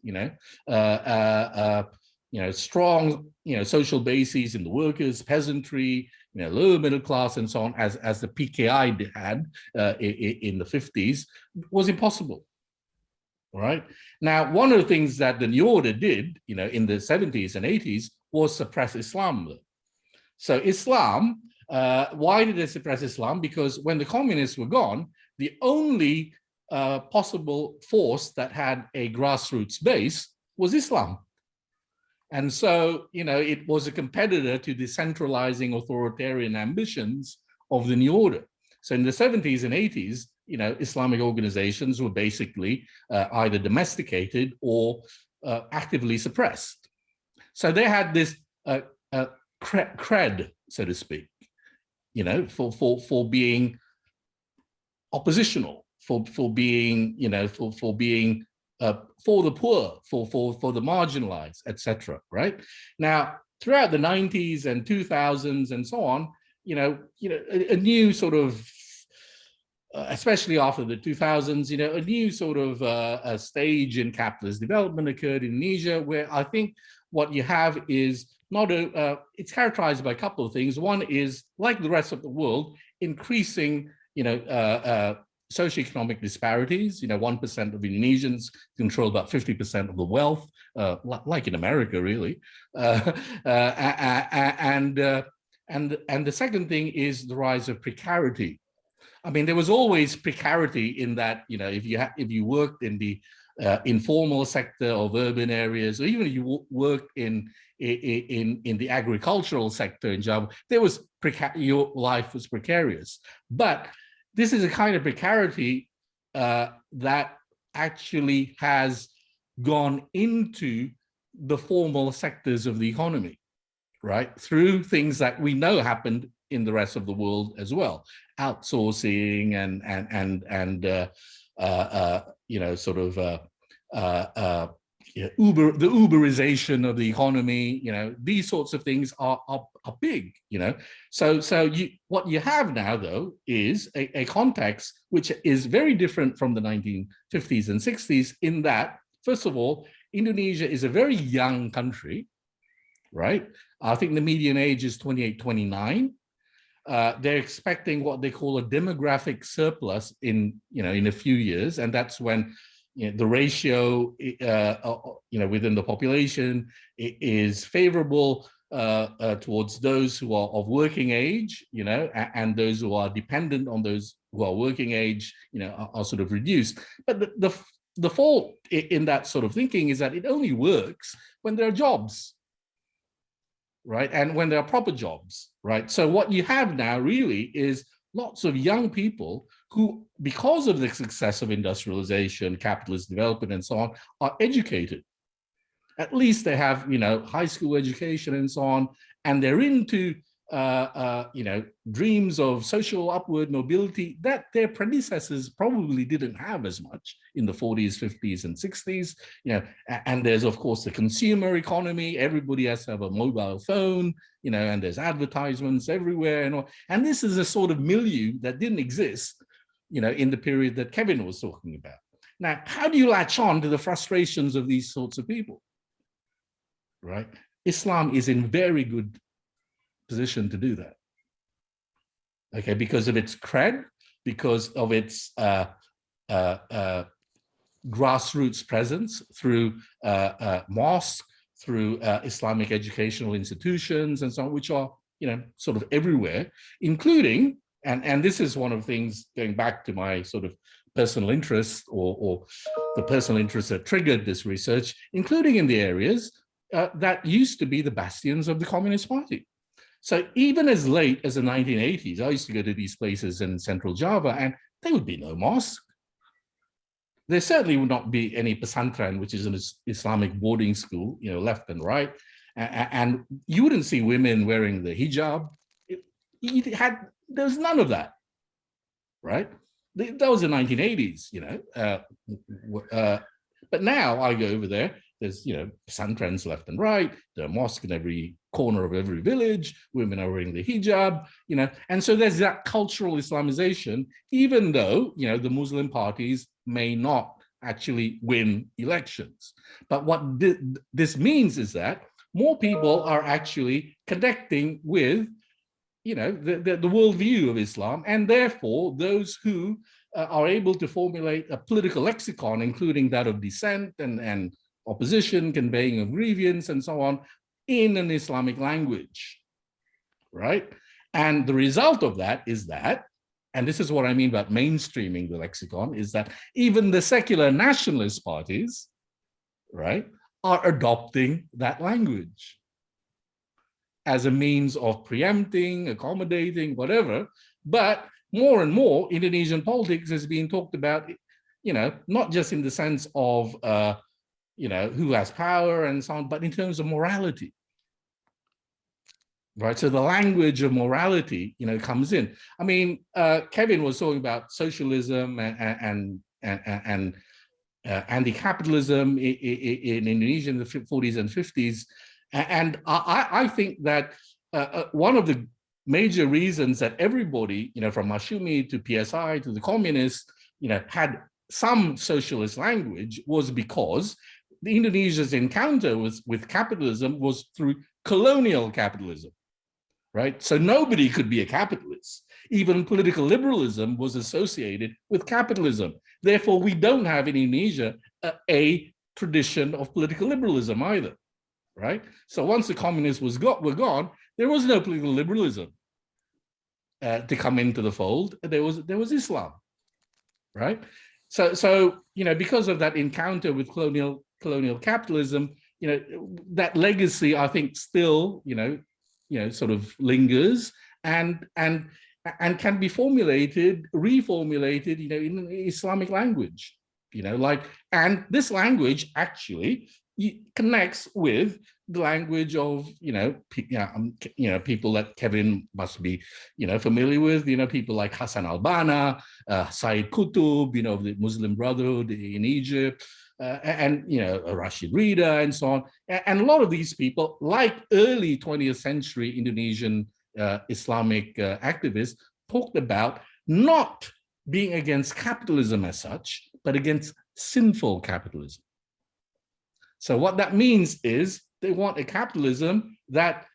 strong, social bases in the workers, peasantry, lower middle class, and so on, as the PKI had in the 50s, was impossible. All right. Now, one of the things that the New Order did, in the 70s and 80s, was suppress Islam. So Islam, why did they suppress Islam? Because when the communists were gone, the only possible force that had a grassroots base was Islam. And so, it was a competitor to the centralizing authoritarian ambitions of the New Order. So in the 70s and 80s, Islamic organizations were basically either domesticated or actively suppressed. So they had this cred, so to speak, for being oppositional, for being, for being for the poor, for the marginalized, etc. Right? Now, throughout the 90s and 2000s and so on, a new sort of, especially after the 2000s, a new sort of a stage in capitalist development occurred in Indonesia, where I think what you have is not it's characterized by a couple of things. One is, like the rest of the world, increasing, socioeconomic disparities. 1% of Indonesians control about 50% of the wealth, like in America, really. And the second thing is the rise of precarity. I mean, there was always precarity in that, if you worked in the informal sector of urban areas, or even if you worked in the agricultural sector in Java, there was your life was precarious. But this is a kind of precarity that actually has gone into the formal sectors of the economy, right? Through things that we know happened in the rest of the world as well, outsourcing and the Uberization of the economy. These sorts of things are big. So what you have now, though, is a context which is very different from the 1950s and 60s, in that, first of all, Indonesia is a very young country, right? I think the median age is 28, 29. They're expecting what they call a demographic surplus in a few years, and that's when the ratio within the population is favorable towards those who are of working age, and those who are dependent on those who are working age, are sort of reduced. But the fault in that sort of thinking is that it only works when there are jobs, right? And when there are proper jobs, right? So what you have now really is lots of young people who, because of the success of industrialization, capitalist development, and so on, are educated. At least they have, high school education and so on, and they're into, dreams of social upward mobility that their predecessors probably didn't have as much in the 40s, 50s, and 60s. And there's, of course, the consumer economy. Everybody has to have a mobile phone, and there's advertisements everywhere and all. And this is a sort of milieu that didn't exist, in the period that Kevin was talking about. Now, how do you latch on to the frustrations of these sorts of people, right? Islam is in very good position to do that, okay, because of its cred, because of its grassroots presence through mosques, through Islamic educational institutions and so on, which are, sort of everywhere, including And this is one of the things, going back to my sort of personal interest or the personal interest that triggered this research, including in the areas that used to be the bastions of the Communist Party. So even as late as the 1980s, I used to go to these places in Central Java, and there would be no mosque. There certainly would not be any pesantren, which is an Islamic boarding school, you know, left and right. And you wouldn't see women wearing the hijab. There was none of that, right? That was the 1980s, you know. But now I go over there, there's, you know, pesantrens left and right, there are mosques in every corner of every village, women are wearing the hijab, you know, and so there's that cultural Islamization, even though, you know, the Muslim parties may not actually win elections. But what this means is that more people are actually connecting with, you know, the worldview of Islam, and therefore those who are able to formulate a political lexicon, including that of dissent and opposition, conveying of grievance, and so on, in an Islamic language, right? And the result of that is that, and this is what I mean about mainstreaming the lexicon, is that even the secular nationalist parties, right, are adopting that language as a means of preempting, accommodating, whatever. But more and more, Indonesian politics is being talked about, you know, not just in the sense of, you know, who has power and so on, but in terms of morality, right? So the language of morality, you know, comes in. I mean, Kevin was talking about socialism and anti-capitalism in Indonesia in the 40s and 50s. And I think that one of the major reasons that everybody, you know, from Masyumi to PSI to the communists, you know, had some socialist language was because the Indonesia's encounter with capitalism was through colonial capitalism, right? So nobody could be a capitalist. Even political liberalism was associated with capitalism. Therefore, we don't have in Indonesia a tradition of political liberalism either, right? So once the communists were gone, there was no political liberalism to come into the fold. There was Islam, right? So you know, because of that encounter with colonial capitalism, you know, that legacy, I think, still, you know, sort of lingers and can be reformulated, you know, in Islamic language, you know, like, and this language actually connects with the language of, you know, people that Kevin must be, you know, familiar with, you know, people like Hassan al-Banna, Said Qutb, you know, the Muslim Brotherhood in Egypt, and, you know, Rashid Rida and so on. And a lot of these people, like early 20th century Indonesian Islamic activists, talked about not being against capitalism as such, but against sinful capitalism. So what that means is they want a capitalism that,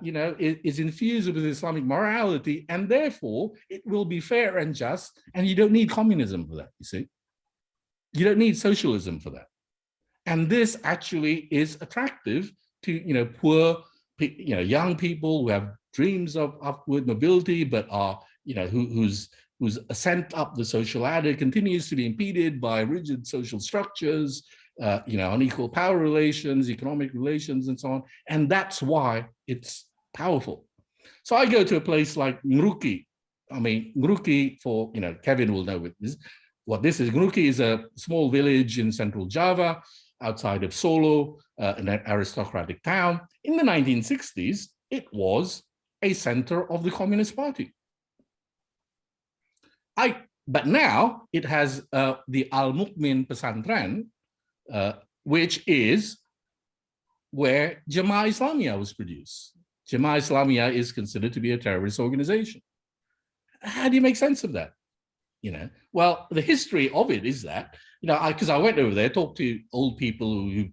you know, is infused with Islamic morality, and therefore it will be fair and just, and you don't need communism for that, you see. You don't need socialism for that. And this actually is attractive to, you know, poor, you know, young people who have dreams of upward mobility, but are, you know, whose ascent up the social ladder continues to be impeded by rigid social structures, you know, unequal power relations, economic relations, and so on. And that's why it's powerful. So I go to a place like Nguruki. I mean, Nguruki, for, you know, Kevin will know what this is. Nguruki is a small village in central Java, outside of Solo, an aristocratic town. In the 1960s, it was a center of the Communist Party. But now it has the Al-Mukmin Pesantren, which is where Jemaah Islamiyah was produced. Jemaah Islamiyah is considered to be a terrorist organization. How do you make sense of that? You know, well, the history of it is that, you know, because I went over there, talked to old people who,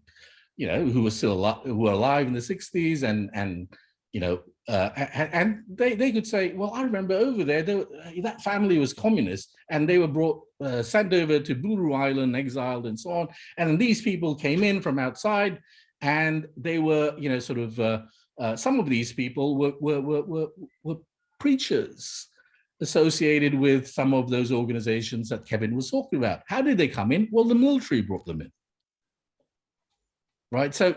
you know, who were still alive, who were alive in the 60s, and you know, and they could say, well, I remember over there, that family was communist, and they were sent over to Buru Island, exiled, and so on. And these people came in from outside, and they were, you know, sort of some of these people were preachers, associated with some of those organizations that Kevin was talking about. How did they come in? Well, the military brought them in, right? So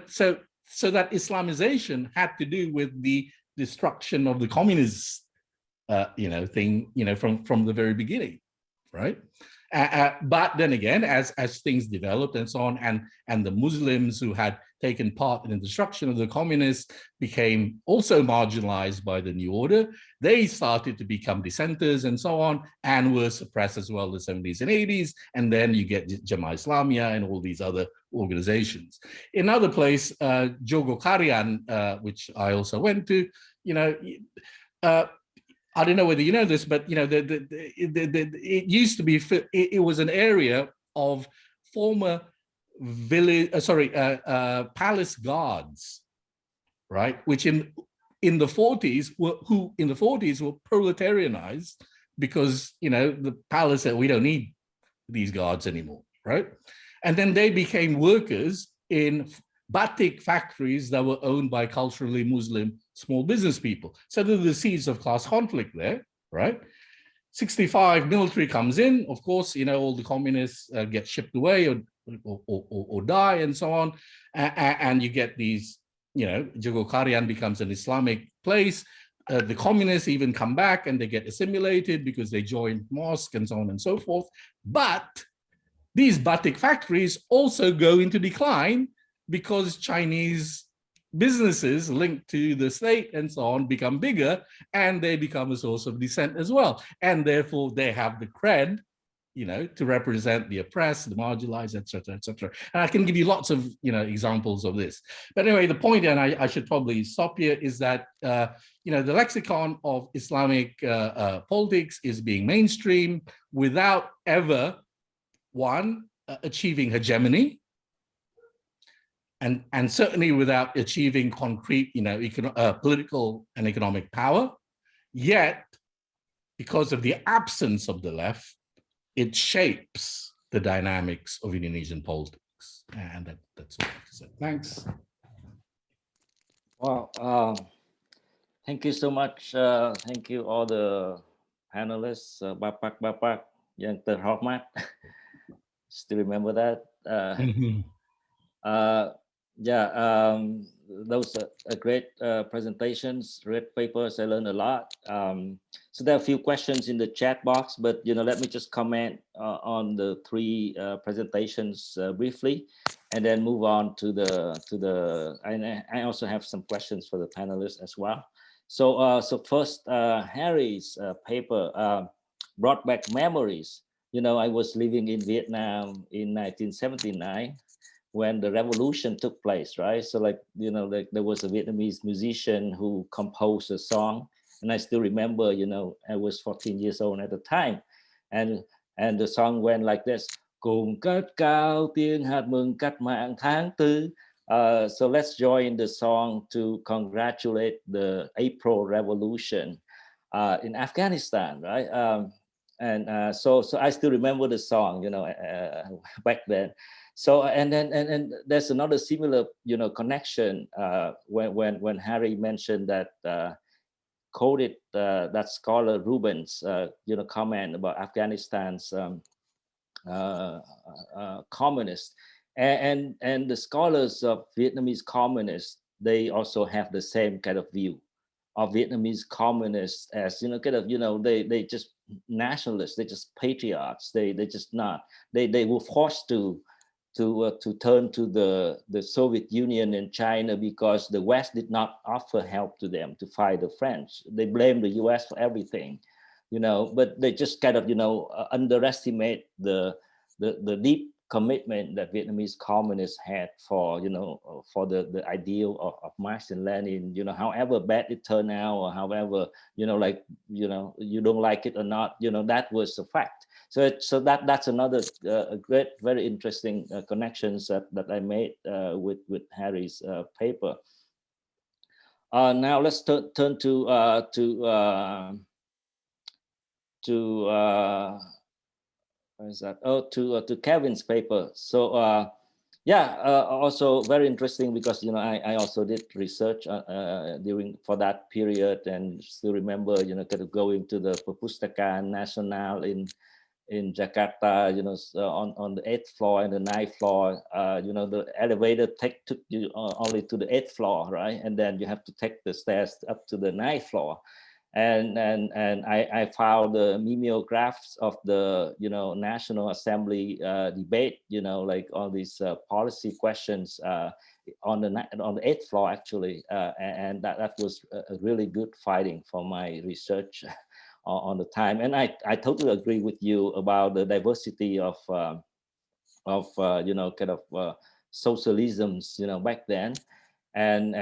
that Islamization had to do with the destruction of the communist, thing, from the very beginning, right? But then again, as things developed and so on, and the Muslims who had taken part in the destruction of the communists became also marginalized by the new order, they started to become dissenters and so on, and were suppressed as well in the 70s and 80s. And then you get Jemaah Islamiyah and all these other organizations. In another place, Jogokarian, which I also went to, I don't know whether you know this, but it used to be, it was an area of former palace guards, right? Which in the 40s were proletarianized because the palace said we don't need these guards anymore, right? And then they became workers in batik factories that were owned by culturally Muslim small business people. So there are the seeds of class conflict there, right? 65, military comes in, of course, all the communists get shipped away or die and so on. And you get these, Jogokarian becomes an Islamic place. The communists even come back and they get assimilated because they join mosque and so on and so forth. But these batik factories also go into decline because Chinese businesses linked to the state and so on become bigger, and they become a source of dissent as well. And therefore they have the cred, to represent the oppressed, the marginalized, etc., etc. And I can give you lots of, examples of this. But anyway, the point, and I should probably stop here, is that, the lexicon of Islamic politics is being mainstream without ever, one, achieving hegemony, and certainly without achieving concrete, political and economic power. Yet, because of the absence of the left, it shapes the dynamics of Indonesian politics. And that's all I have to say. Thanks. Wow. Thank you so much. Thank you all the panelists. Bapak yang terhormat. Still remember that? Those are great presentations, read papers. I learned a lot. So there are a few questions in the chat box, but let me just comment on the three presentations briefly, and then move on to the. And I also have some questions for the panelists as well. So first, Harry's paper brought back memories. I was living in Vietnam in 1979. When the revolution took place, right? So there was a Vietnamese musician who composed a song, and I still remember, I was 14 years old at the time, and the song went like this: Cùng cất cao tiếng hát mừng cách mạng tháng tư. So let's join the song to congratulate the April Revolution in Afghanistan, right? So I still remember the song, back then. So and there's another similar connection when Harry mentioned that quoted that scholar Rubens comment about Afghanistan's communists, and the scholars of Vietnamese communists, they also have the same kind of view of Vietnamese communists as they just nationalists, they just patriots, they just not, they were forced to turn to the Soviet Union and China because the West did not offer help to them to fight the French. They blamed the US for everything, but they just kind of underestimate the deep commitment that Vietnamese communists had for the ideal of Marx and Lenin. However bad it turned out, or however you don't like it or not, that was a fact. So that's another great, very interesting connections that I made with Harry's paper. Now let's turn to what is that? Oh, to Kevin's paper. So Yeah, also very interesting because I also did research during for that period, and still remember kind of going to the Perpustakaan Nasional in Jakarta, on the 8th floor and the 9th floor. The elevator took you only to the 8th floor, right? And then you have to take the stairs up to the 9th floor. And I found the mimeographs of the National Assembly debate, like all these policy questions on the 8th floor actually, and that was a really good fighting for my research on the time. And I totally agree with you about the diversity of kind of socialisms back then, and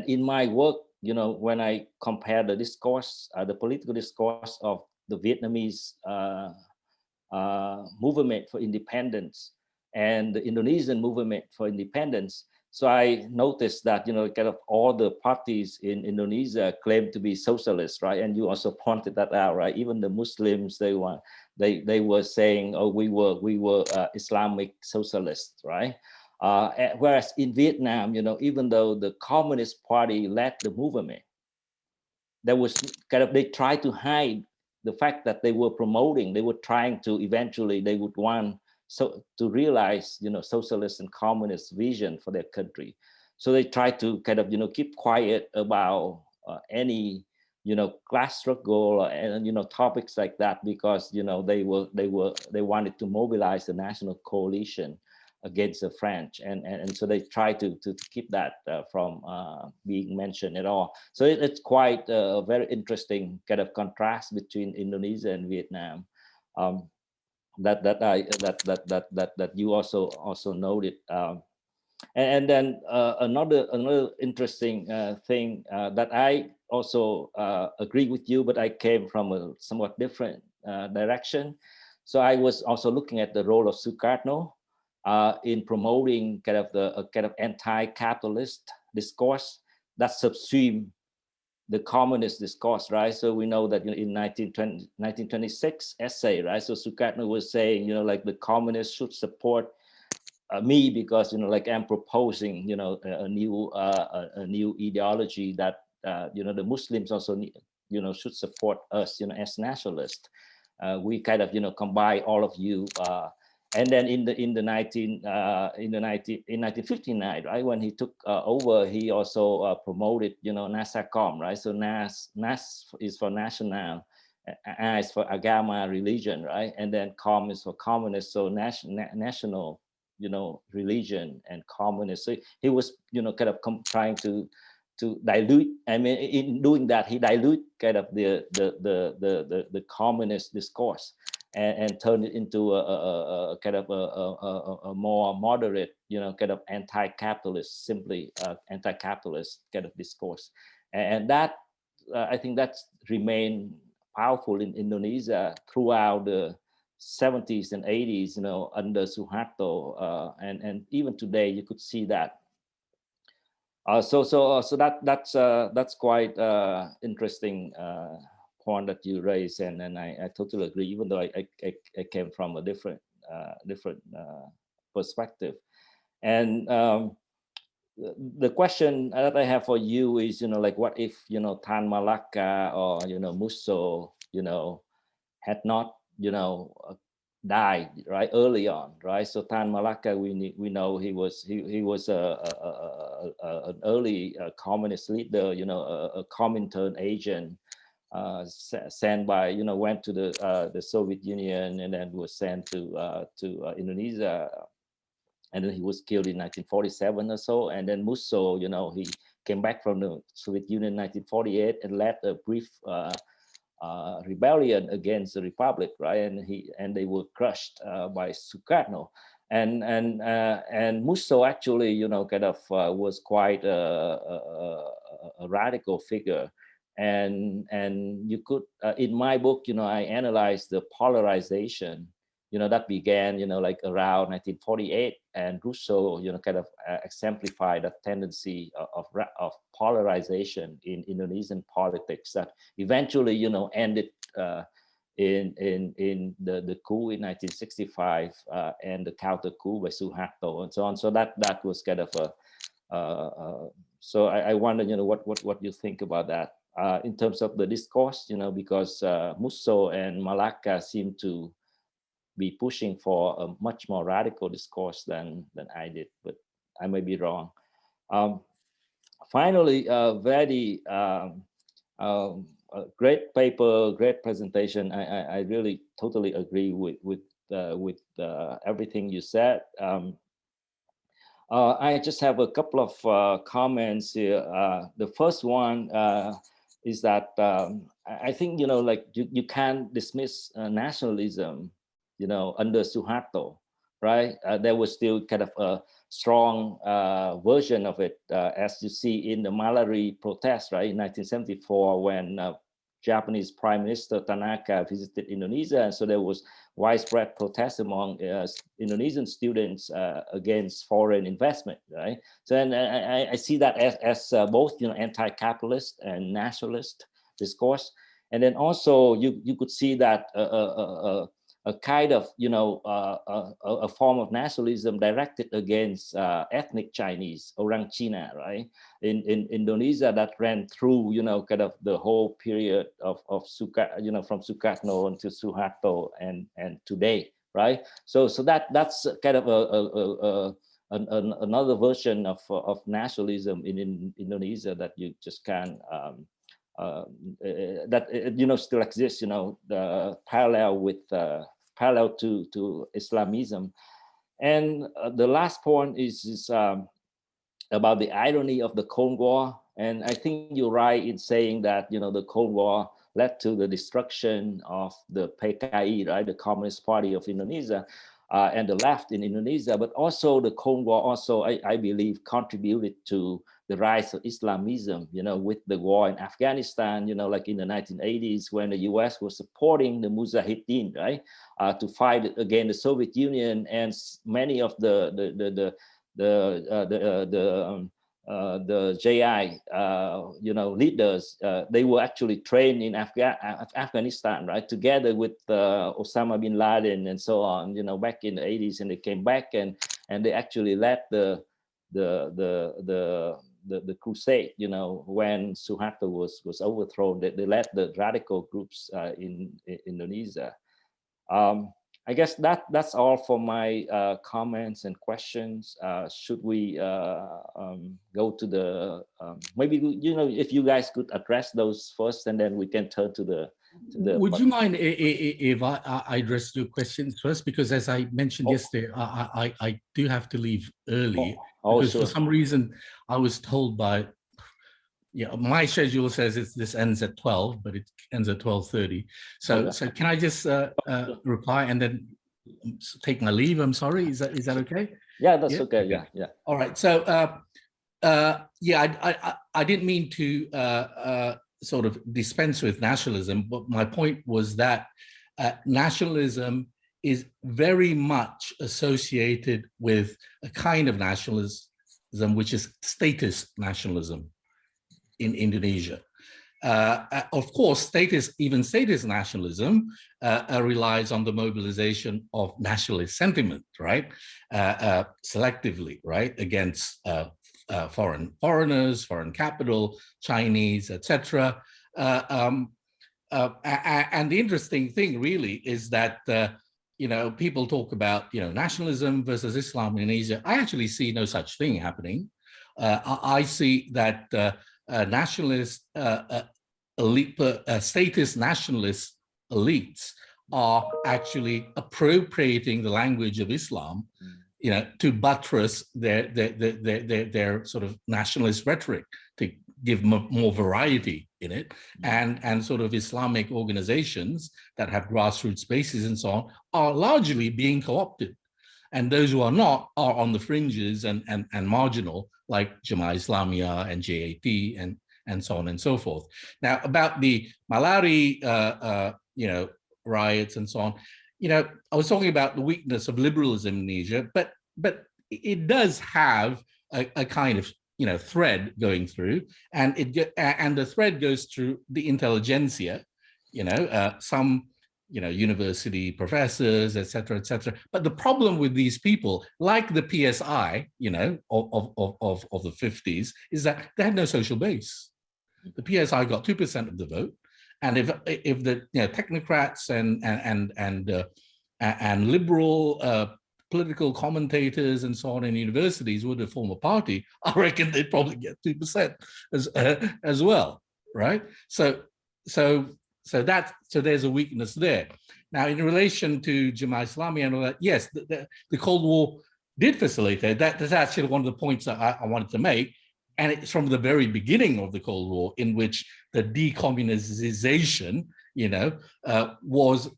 in my work, when I compare the discourse, the political discourse of the Vietnamese movement for independence and the Indonesian movement for independence. So I noticed that kind of all the parties in Indonesia claim to be socialist, right? And you also pointed that out, right? Even the Muslims, they were saying, oh, we were Islamic socialists, right? Whereas in Vietnam, even though the Communist Party led the movement, there was kind of, they tried to hide the fact that they were promoting, they were trying to eventually, they would want to realize, socialist and communist vision for their country. So they tried to kind of, keep quiet about any, class struggle and, topics like that, because, they wanted to mobilize the national coalition against the French, and so they try to keep that from being mentioned at all. So it's quite a very interesting kind of contrast between Indonesia and Vietnam, that you also noted. And then another interesting thing that I also agree with you, but I came from a somewhat different direction. So I was also looking at the role of Sukarno in promoting kind of a kind of anti-capitalist discourse that subsumed the communist discourse, right? So we know that in 1926 essay, right? So Sukarno was saying, like the communists should support me because like I'm proposing a new ideology that the Muslims also should support us as nationalists. We kind of combine all of you, and then in 1959, right, when he took over, he also promoted NASACOM, right? So NAS is for national, A is for agama, religion, right? And then COM is for communist, so national religion and communist. So he was kind of trying to dilute. I mean, in doing that, he dilute kind of the communist discourse and turn it into a kind of a more moderate, kind of anti-capitalist, simply anti-capitalist kind of discourse, and that I think that's remained powerful in Indonesia throughout the 70s and 80s, under Suharto, and even today you could see that. So that's quite interesting point that you raised, and I totally agree. Even though I came from a different perspective, and the question that I have for you is, like, what if Tan Malaka or Musso had not died right early on, right? So Tan Malaka, we know he was an early communist leader, a Comintern agent, sent by went to the Soviet Union and then was sent to Indonesia, and then he was killed in 1947 or so. And then Musso, he came back from the Soviet Union in 1948 and led a brief rebellion against the republic, right? And they were crushed by Sukarno, and Musso actually, kind of was quite a radical figure, and you could, in my book, I analyzed the polarization, that began, like around 1948, and Rousseau, kind of exemplified a tendency of polarization in Indonesian politics that eventually, ended in the coup in 1965 and the counter coup by Suharto and so on. So that was kind of a so I wonder, what you think about that in terms of the discourse, because Musso and Malacca seem to be pushing for a much more radical discourse than I did, but I may be wrong. Finally, Vedi, great paper, great presentation. I really totally agree with everything you said. I just have a couple of comments here. The first one is that I think, like you can't dismiss nationalism, under Suharto, right? There was still kind of a strong version of it, as you see in the Malari protest, right, in 1974, when Japanese Prime Minister Tanaka visited Indonesia, and so there was widespread protest among Indonesian students against foreign investment, right? So, and I see that as both, anti-capitalist and nationalist discourse, and then also you could see that a kind of, a form of nationalism directed against ethnic Chinese, Orang Cina, right? In Indonesia, that ran through, kind of the whole period of from Sukarno to Suharto and today, right? So that's kind of another version of nationalism in Indonesia that you just can't. That still exists, the parallel to Islamism. And the last point is about the irony of the Cold War. And I think you're right in saying that the Cold War led to the destruction of the PKI, right, the Communist Party of Indonesia, and the left in Indonesia. But also the Cold War also, I believe, contributed to the rise of Islamism, with the war in Afghanistan, like in the 1980s, when the US was supporting the Mujahideen, right, to fight against the Soviet Union, and many of the JI, leaders, they were actually trained in Afghanistan, right, together with Osama bin Laden and so on, back in the 80s, and they came back and they actually led the crusade, when Suharto was overthrown. They led the radical groups in Indonesia. I guess that's all for my comments and questions. Should we go to the maybe if you guys could address those first, and then we can turn to the. Would you mind if I address your questions first? Because as I mentioned yesterday, I do have to leave early because sure. For some reason I was told by, my schedule says this ends at 12, but it ends at 12:30. So can I just reply and then take my leave? I'm sorry. Is that okay? Yeah, that's okay. Yeah. All right. So I didn't mean to sort of dispense with nationalism, but my point was that nationalism is very much associated with a kind of nationalism, which is status nationalism in Indonesia. Of course, even status nationalism relies on the mobilization of nationalist sentiment, right? Selectively, right, against foreigners, foreign capital, Chinese, etc. And the interesting thing really is that people talk about nationalism versus Islam in Indonesia. I actually see no such thing happening. I see that nationalist elite, status nationalist elites are actually appropriating the language of Islam, to buttress their sort of nationalist rhetoric, to give more variety in it, and sort of Islamic organizations that have grassroots bases and so on are largely being co-opted, and those who are not are on the fringes and marginal, like Jemaah Islamiyah and JAT and so on and so forth. Now, about the Malari, riots and so on, I was talking about the weakness of liberalism in Indonesia, but it does have a kind of thread going through, and the thread goes through the intelligentsia, some university professors, et cetera, et cetera. But the problem with these people, like the PSI, of the 50s, is that they had no social base. The PSI got 2% of the vote, and if the technocrats and liberal political commentators and so on in universities were to form a party, I reckon they'd probably get 2% as well, right? So there's a weakness there. Now, in relation to Jemaah Islamiyah and all that, yes, the Cold War did facilitate that. That's actually one of the points that I wanted to make. And it's from the very beginning of the Cold War, in which the decommunization, was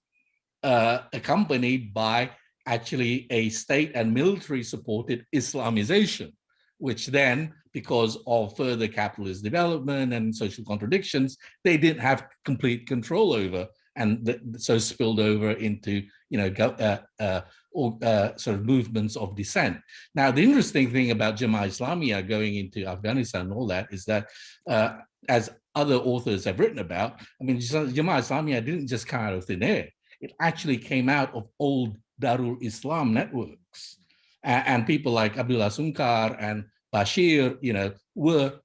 accompanied by actually a state and military supported Islamization, which then, because of further capitalist development and social contradictions, they didn't have complete control over, and so spilled over into sort of movements of dissent. Now, the interesting thing about Jemaah Islamiyah going into Afghanistan and all that is that, as other authors have written about, I mean, Jemaah Islamiyah didn't just come out of thin air. It actually came out of old Darul Islam networks, and people like Abdullah Sunkar and Bashir, were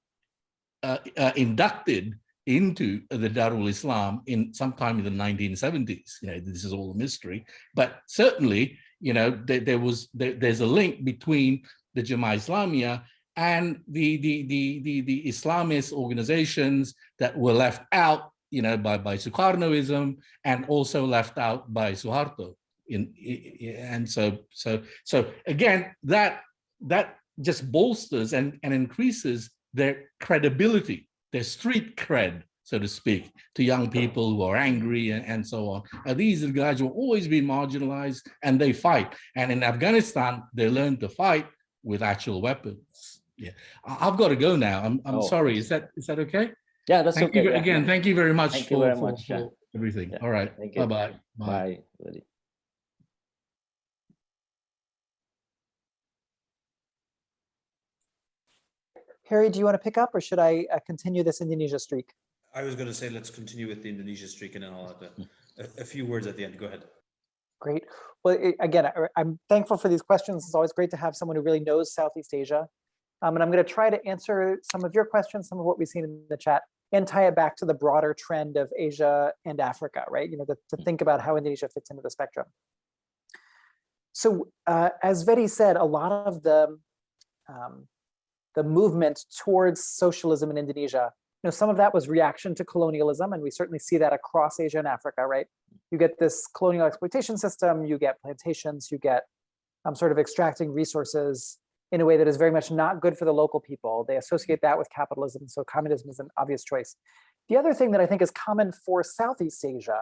inducted into the Darul Islam in sometime in the 1970s. This is all a mystery, but certainly, there's a link between the Jemaah Islamiyah and the Islamist organizations that were left out, by Sukarnoism, and also left out by Suharto. And so again, that just bolsters and increases their credibility, their street cred, so to speak, to young people who are angry and so on. These are the guys who have always been marginalized, and they fight. And in Afghanistan, they learn to fight with actual weapons. Yeah, I've got to go now. I'm sorry. Is that okay? Yeah, that's okay. Again, thank you very much for everything. Yeah. All right. Thank you. Bye-bye. Bye. Harry, do you want to pick up, or should I continue this Indonesia streak? I was going to say, let's continue with the Indonesia streak, and then I'll have a few words at the end. Go ahead. Great. Well, again, I'm thankful for these questions. It's always great to have someone who really knows Southeast Asia. And I'm going to try to answer some of your questions, some of what we've seen in the chat, and tie it back to the broader trend of Asia and Africa, right? To think about how Indonesia fits into the spectrum. So as Vedi said, a lot of the movement towards socialism in Indonesia, some of that was reaction to colonialism, and we certainly see that across Asia and Africa, right? You get this colonial exploitation system, you get plantations, you get sort of extracting resources in a way that is very much not good for the local people. They associate that with capitalism, so communism is an obvious choice. The other thing that I think is common for Southeast Asia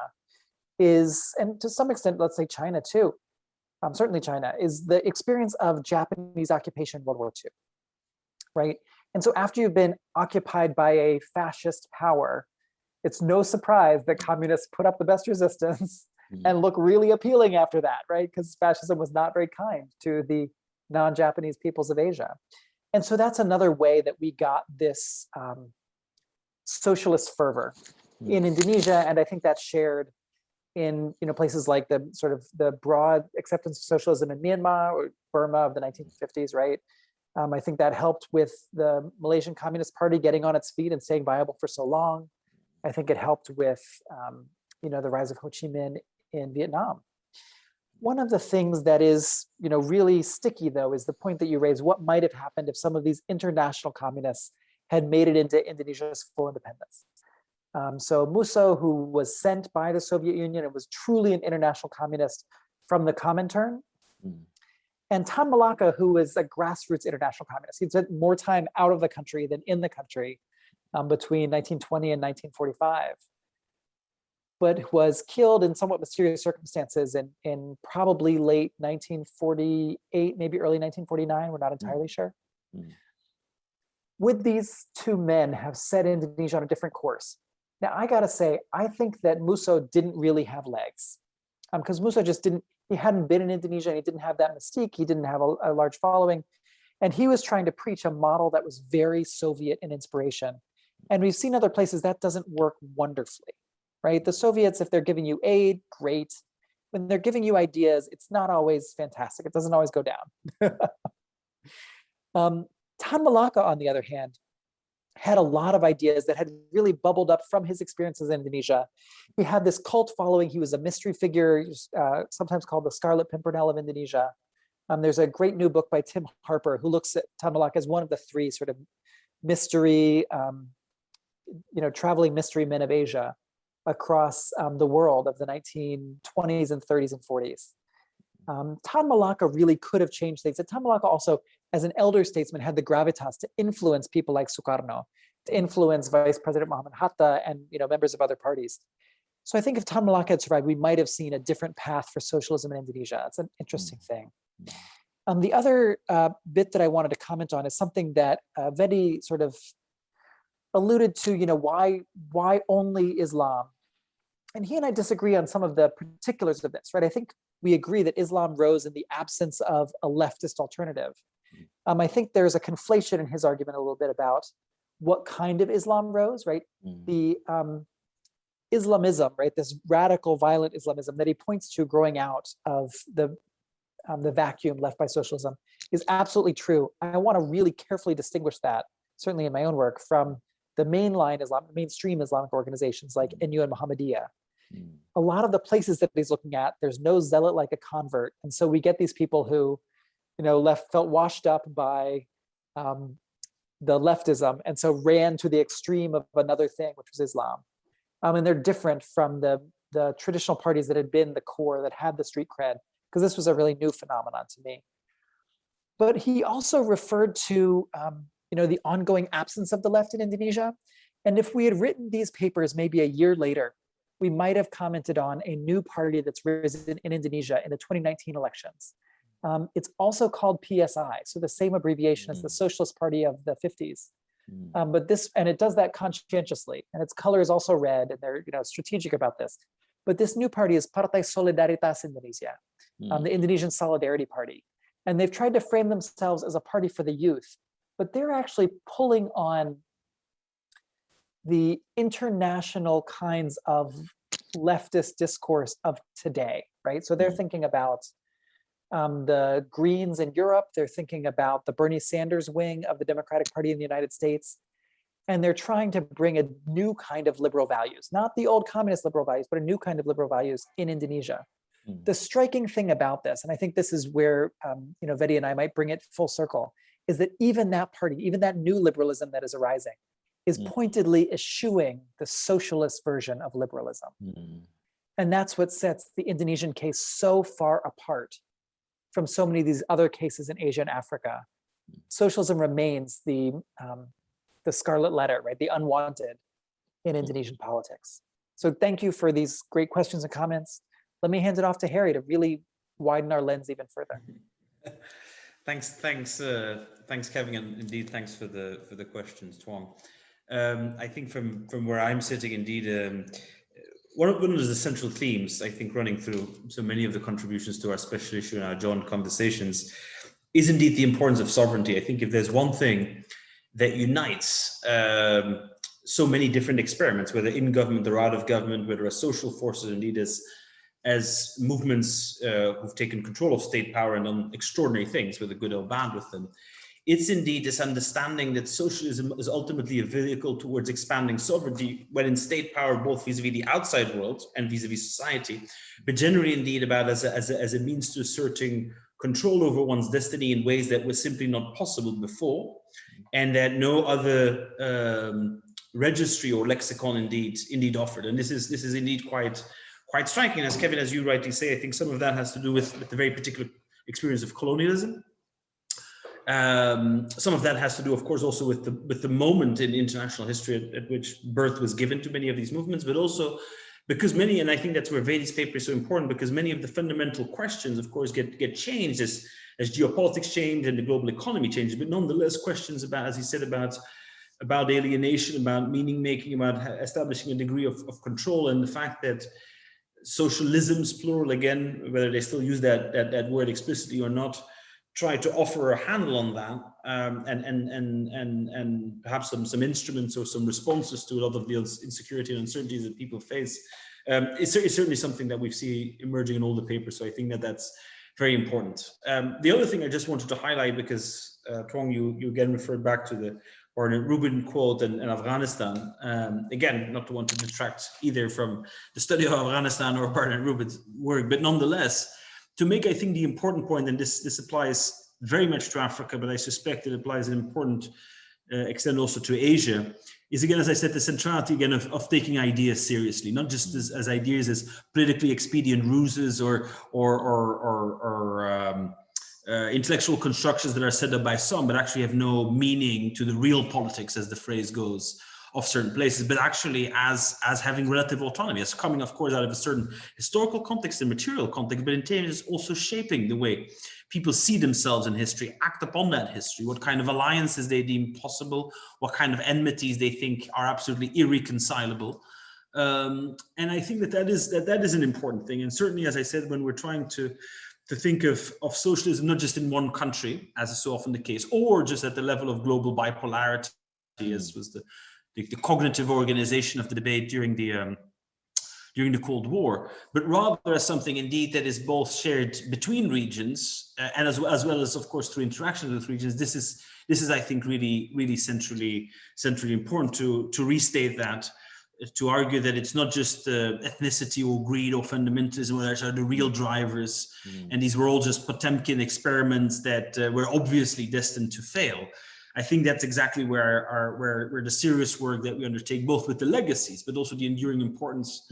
is, and to some extent, let's say China too, certainly China, is the experience of Japanese occupation in World War II, right? And so after you've been occupied by a fascist power, it's no surprise that communists put up the best resistance and look really appealing after that, right? Because fascism was not very kind to the non-Japanese peoples of Asia. And so that's another way that we got this socialist fervor in Indonesia, and I think that's shared in places like the sort of the broad acceptance of socialism in Myanmar or Burma of the 1950s, right? I think that helped with the Malaysian Communist Party getting on its feet and staying viable for so long. I think it helped with the rise of Ho Chi Minh in Vietnam. One of the things that is really sticky, though, is the point that you raised: what might have happened if some of these international communists had made it into Indonesia's full independence. So Musso, who was sent by the Soviet Union and was truly an international communist from the Comintern, and Tan Malaka, who was a grassroots international communist. He spent more time out of the country than in the country between 1920 and 1945, but was killed in somewhat mysterious circumstances in probably late 1948, maybe early 1949, we're not entirely sure. Would these two men have set Indonesia on a different course? Now, I gotta say, I think that Musso didn't really have legs, because Musso just he hadn't been in Indonesia, and he didn't have that mystique, he didn't have a large following, and he was trying to preach a model that was very Soviet in inspiration. And we've seen other places that doesn't work wonderfully. right? The Soviets, if they're giving you aid, great. When they're giving you ideas, it's not always fantastic. It doesn't always go down. Tan Malaka, on the other hand, had a lot of ideas that had really bubbled up from his experiences in Indonesia. He had this cult following. He was a mystery figure, sometimes called the Scarlet Pimpernel of Indonesia. There's a great new book by Tim Harper who looks at Tan Malaka as one of the three sort of mystery, traveling mystery men of Asia across the world of the 1920s and 30s and 40s. Tan Malaka really could have changed things. And Tan Malaka also, as an elder statesman, had the gravitas to influence people like Sukarno, to influence Vice President Muhammad Hatta and members of other parties. So I think if Tan Malaka had survived, we might have seen a different path for socialism in Indonesia. That's an interesting thing. The other bit that I wanted to comment on is something that Vedi sort of alluded to, why only Islam? And he and I disagree on some of the particulars of this, right? I think we agree that Islam rose in the absence of a leftist alternative. I think there's a conflation in his argument a little bit about what kind of Islam rose, right? The Islamism, right? This radical, violent Islamism that he points to growing out of the vacuum left by socialism is absolutely true. I want to really carefully distinguish that, certainly in my own work, from the mainline mainstream Islamic organizations like NU and Muhammadiyah. A lot of the places that he's looking at, there's no zealot like a convert. And so we get these people who, felt washed up by the leftism and so ran to the extreme of another thing, which was Islam. And they're different from the traditional parties that had been the core, that had the street cred, because this was a really new phenomenon to me. But he also referred to, the ongoing absence of the left in Indonesia. And if we had written these papers maybe a year later, we might have commented on a new party that's risen in Indonesia in the 2019 elections. It's also called PSI, so the same abbreviation as the Socialist Party of the 50s. And it does that conscientiously, and its color is also red, and they're strategic about this. But this new party is Partai Solidaritas Indonesia, the Indonesian Solidarity Party. And they've tried to frame themselves as a party for the youth, but they're actually pulling on the international kinds of leftist discourse of today, right? So they're thinking about the Greens in Europe, they're thinking about the Bernie Sanders wing of the Democratic Party in the United States, and they're trying to bring a new kind of liberal values, not the old communist liberal values, but a new kind of liberal values in Indonesia. The striking thing about this, and I think this is where Vedi and I might bring it full circle, is that even that party, even that new liberalism that is arising, is pointedly eschewing the socialist version of liberalism. And that's what sets the Indonesian case so far apart from so many of these other cases in Asia and Africa. Socialism remains the scarlet letter, right? The unwanted in Indonesian politics. So thank you for these great questions and comments. Let me hand it off to Harry to really widen our lens even further. Thanks, Kevin, and indeed thanks for the questions, Tuong. I think from where I'm sitting, indeed, one of the central themes, I think, running through so many of the contributions to our special issue and our joint conversations is indeed the importance of sovereignty. I think if there's one thing that unites so many different experiments, whether in government or out of government, whether as social forces, indeed as movements who've taken control of state power and done extraordinary things, whether good or bad with them, it's indeed this understanding that socialism is ultimately a vehicle towards expanding sovereignty, when in state power, both vis-a-vis the outside world and vis-a-vis society, but generally indeed about as a means to asserting control over one's destiny in ways that were simply not possible before, and that no other registry or lexicon indeed offered. And this is indeed quite striking. As Kevin, as you rightly say, I think some of that has to do with the very particular experience of colonialism. Some of that has to do, of course, also with the moment in international history at which birth was given to many of these movements, but also because many, and I think that's where Vedi's paper is so important, because many of the fundamental questions, of course, get changed as geopolitics change and the global economy changes, but nonetheless questions about, as he said, about alienation, about meaning making, about establishing a degree of control, and the fact that socialisms, plural again, whether they still use that word explicitly or not, try to offer a handle on that, and perhaps some instruments or some responses to a lot of the insecurity and uncertainties that people face, it's certainly something that we see emerging in all the papers. So I think that that's very important. The other thing I just wanted to highlight, because Tuong, you again referred back to the Rubin quote and Afghanistan. Again, not to want to detract either from the study of Afghanistan or Barnett Rubin's work, but nonetheless, to make, I think, the important point, and this applies very much to Africa, but I suspect it applies an important extent also to Asia, is again, as I said, the centrality again of taking ideas seriously, not just as ideas as politically expedient ruses or intellectual constructions that are set up by some, but actually have no meaning to the real politics, as the phrase goes, of certain places, but actually as having relative autonomy, as coming, of course, out of a certain historical context and material context, but in terms also shaping the way people see themselves in history, act upon that history, what kind of alliances they deem possible, what kind of enmities they think are absolutely irreconcilable. And I think that is an important thing. And certainly, as I said, when we're trying to think of socialism, not just in one country, as is so often the case, or just at the level of global bipolarity, as was the cognitive organization of the debate during the Cold War, but rather as something indeed that is both shared between regions and as well as, of course, through interactions with regions. This is I think really centrally important to restate that, to argue that it's not just ethnicity or greed or fundamentalism that are the real drivers, and these were all just Potemkin experiments that were obviously destined to fail. I think that's exactly where the serious work that we undertake, both with the legacies, but also the enduring importance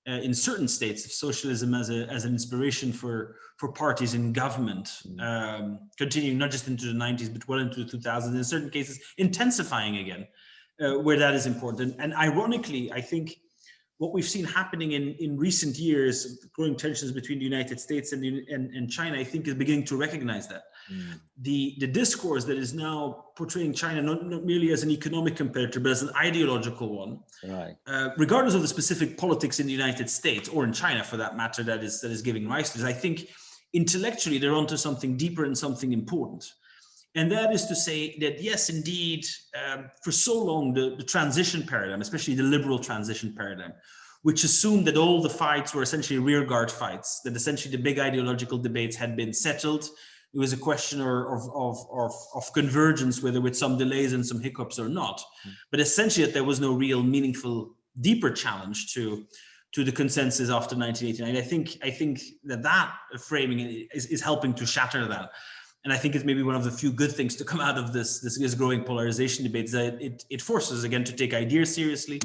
in certain states of socialism as an inspiration for parties in government, continuing not just into the 90s, but well into the 2000s, in certain cases intensifying again, where that is important. And ironically, I think what we've seen happening in recent years, growing tensions between the United States and China, I think is beginning to recognize that. The discourse that is now portraying China not merely as an economic competitor, but as an ideological one, right. Regardless of the specific politics in the United States or in China, for that matter, that is giving rise to this, I think intellectually they're onto something deeper and something important. And that is to say that, yes, indeed, for so long, the transition paradigm, especially the liberal transition paradigm, which assumed that all the fights were essentially rearguard fights, that essentially the big ideological debates had been settled. It was a question of convergence, whether with some delays and some hiccups or not. But essentially that there was no real meaningful, deeper challenge to the consensus after 1989. I think that framing is helping to shatter that. And I think it's maybe one of the few good things to come out of this growing polarization debate, is that it forces us again to take ideas seriously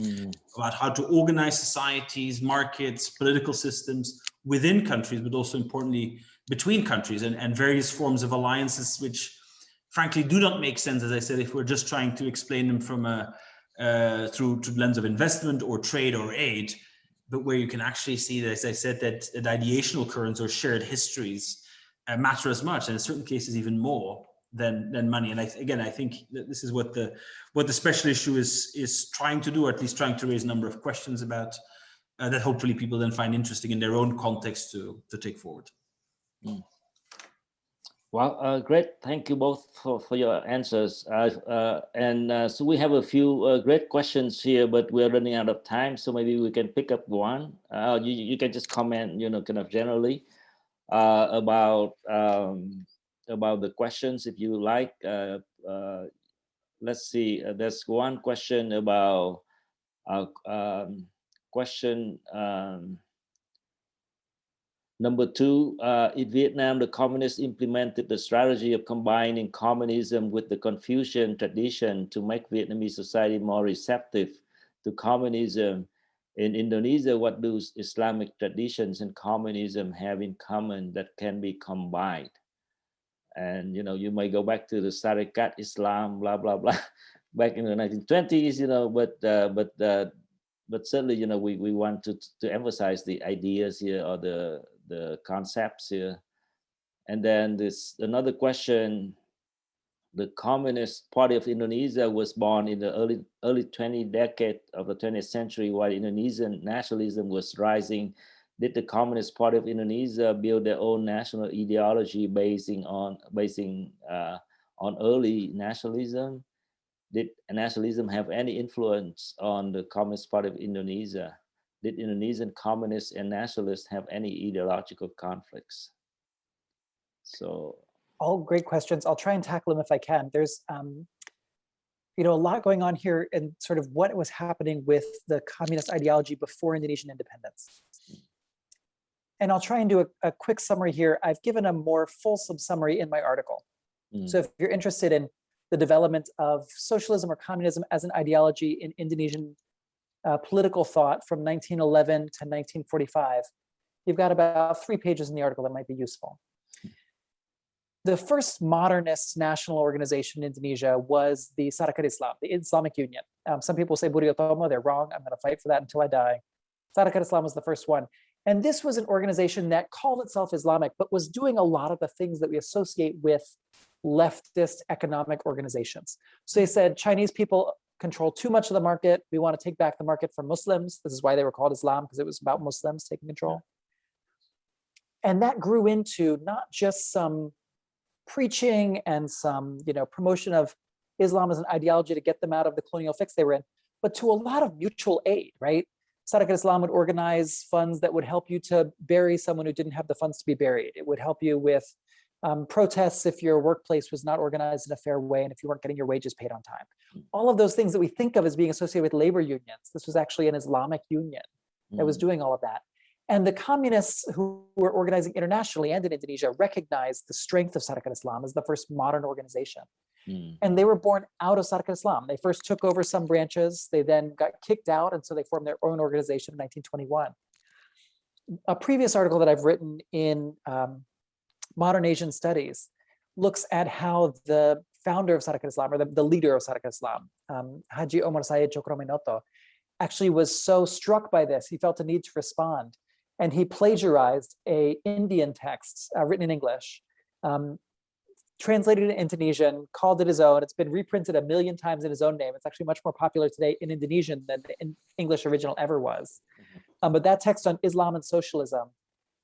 about how to organize societies, markets, political systems within countries, but also importantly between countries, and various forms of alliances, which frankly do not make sense, as I said, if we're just trying to explain them from through the lens of investment or trade or aid, but where you can actually see that, as I said, that ideational currents or shared histories matter as much, and in certain cases even more than money. And I think that this is what the special issue is trying to do, or at least trying to raise a number of questions about that hopefully people then find interesting in their own context to take forward. Well, great. Thank you both for your answers. So we have a few great questions here, but we're running out of time. So maybe we can pick up one. You can just comment, kind of generally about the questions if you like. Let's see. There's one question about number 2, in Vietnam, the communists implemented the strategy of combining communism with the Confucian tradition to make Vietnamese society more receptive to communism. In Indonesia, what do Islamic traditions and communism have in common that can be combined? And, you may go back to the Tariqat Islam, blah, blah, blah, back in the 1920s, but certainly, we want to emphasize the ideas here, or the concepts here. And then this another question: the Communist Party of Indonesia was born in the early 20th decade of the 20th century, while Indonesian nationalism was rising Did the Communist Party of Indonesia build their own national ideology basing on early nationalism? Did nationalism have any influence on the Communist Party of Indonesia? Did Indonesian communists and nationalists have any ideological conflicts? So, all great questions. I'll try and tackle them if I can. There's a lot going on here and sort of what was happening with the communist ideology before Indonesian independence. And I'll try and do a quick summary here. I've given a more fulsome summary in my article. So if you're interested in the development of socialism or communism as an ideology in Indonesian political thought from 1911 to 1945, you've got about 3 pages in the article that might be useful. The first modernist national organization in Indonesia was the Sarekat Islam, the Islamic Union. Some people say Budi Utomo, they're wrong. I'm going to fight for that until I die. Sarekat Islam was the first one. And this was an organization that called itself Islamic, but was doing a lot of the things that we associate with leftist economic organizations. So they said, Chinese people control too much of the market. We want to take back the market from Muslims. This is why they were called Islam, because it was about Muslims taking control. And that grew into not just some preaching and some promotion of Islam as an ideology to get them out of the colonial fix they were in, but to a lot of mutual aid, right? Sarekat Islam would organize funds that would help you to bury someone who didn't have the funds to be buried. It would help you with protests if your workplace was not organized in a fair way and if you weren't getting your wages paid on time. All of those things that we think of as being associated with labor unions, this was actually an Islamic union that was doing all of that. And the communists who were organizing internationally and in Indonesia recognized the strength of Sarekat Islam as the first modern organization. And they were born out of Sarekat Islam. They first took over some branches, they then got kicked out, and so they formed their own organization in 1921. A previous article that I've written in Modern Asian Studies looks at how the founder of Sarekat Islam, or the leader of Sarekat Islam, Haji Omar Said Cokroaminoto, actually was so struck by this, he felt a need to respond. And he plagiarized an Indian text written in English, translated it in Indonesian, called it his own. It's been reprinted 1 million times in his own name. It's actually much more popular today in Indonesian than the English original ever was. But that text on Islam and socialism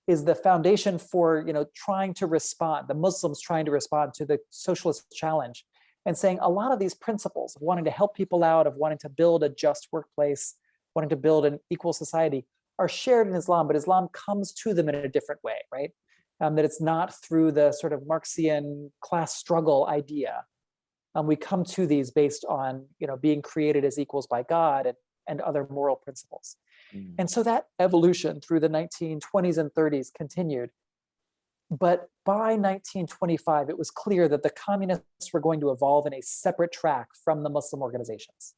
is the foundation for trying to respond, the Muslims trying to respond to the socialist challenge, and saying a lot of these principles of wanting to help people out, of wanting to build a just workplace, wanting to build an equal society, are shared in Islam, but Islam comes to them in a different way, right? That it's not through the sort of Marxian class struggle idea. We come to these based on being created as equals by God and other moral principles. And so that evolution through the 1920s and 30s continued. But by 1925, it was clear that the communists were going to evolve in a separate track from the Muslim organizations.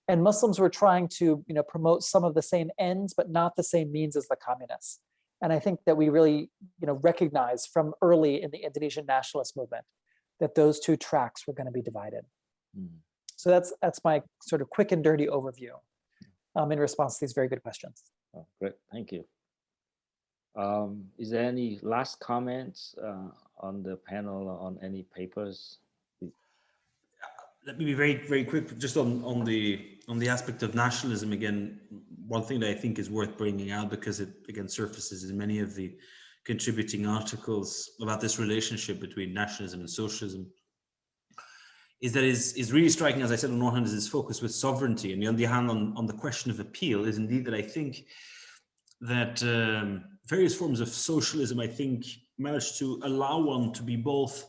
And Muslims were trying to promote some of the same ends, but not the same means as the communists. And I think that we really recognize from early in the Indonesian nationalist movement that those two tracks were going to be divided. So that's my sort of quick and dirty overview in response to these very good questions. Oh, great, thank you. Is there any last comments on the panel on any papers? Let me be very, very quick just on the aspect of nationalism. Again, one thing that I think is worth bringing out, because it again surfaces in many of the contributing articles about this relationship between nationalism and socialism, is that is really striking, as I said, on one hand is its focus with sovereignty, and on the other hand on the question of appeal is indeed that I think that various forms of socialism, I think, manage to allow one to be both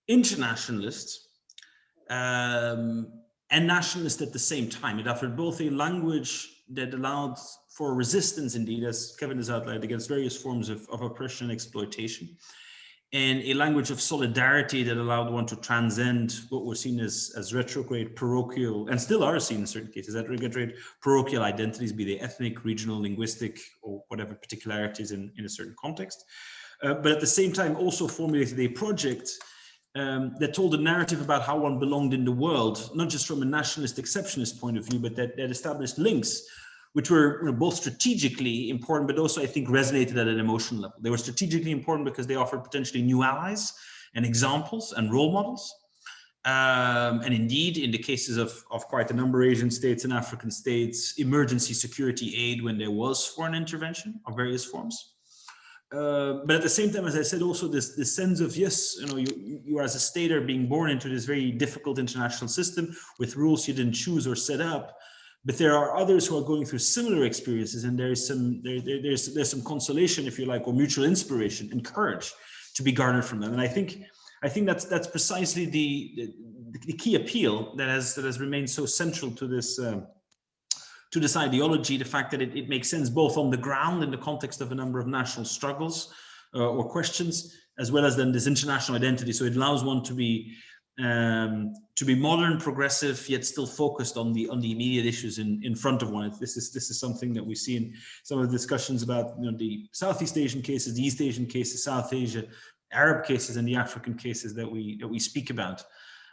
internationalist and nationalist at the same time. It offered both a language that allowed for resistance, indeed, as Kevin has outlined, against various forms of oppression and exploitation, and a language of solidarity that allowed one to transcend what were seen as retrograde, parochial, and still are seen in certain cases, retrograde, parochial identities, be they ethnic, regional, linguistic, or whatever particularities in a certain context. But at the same time also formulated a project that told a narrative about how one belonged in the world, not just from a nationalist exceptionist point of view, but that established links, which were both strategically important, but also I think resonated at an emotional level. They were strategically important because they offered potentially new allies and examples and role models. And indeed, in the cases of quite a number of Asian states and African states, emergency security aid when there was foreign intervention of various forms. But at the same time, as I said, also this sense of, yes, you as a state are being born into this very difficult international system with rules you didn't choose or set up. But there are others who are going through similar experiences, and there's some consolation, if you like, or mutual inspiration and courage to be garnered from them. And I think that's precisely the key appeal that has remained so central to this ideology. The fact that it makes sense both on the ground in the context of a number of national struggles or questions, as well as then this international identity. So it allows one to be modern, progressive, yet still focused on the immediate issues in front of one. This is something that we see in some of the discussions about the Southeast Asian cases, the East Asian cases, South Asia, Arab cases, and the African cases that we speak about.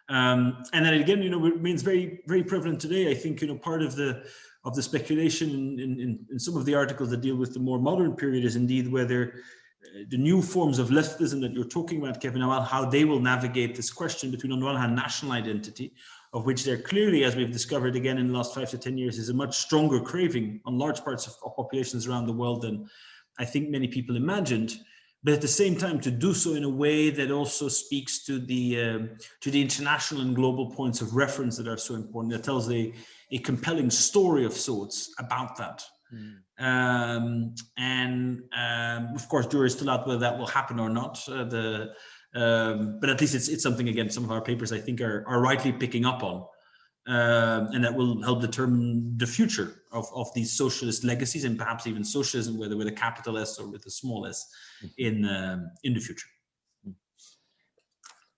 And then again, remains very, very prevalent today. I think part of the speculation in some of the articles that deal with the more modern period is indeed whether the new forms of leftism that you're talking about, Kevin, how they will navigate this question between, on the one hand, national identity, of which there clearly, as we've discovered again in the last 5 to 10 years, is a much stronger craving on large parts of populations around the world than I think many people imagined. But at the same time, to do so in a way that also speaks to the international and global points of reference that are so important, that tells a compelling story of sorts about that. Of course, jury's still out whether that will happen or not. But at least it's something, again, some of our papers, I think, are rightly picking up on. And that will help determine the future of these socialist legacies, and perhaps even socialism, whether with a capital S or with a small s, in the future.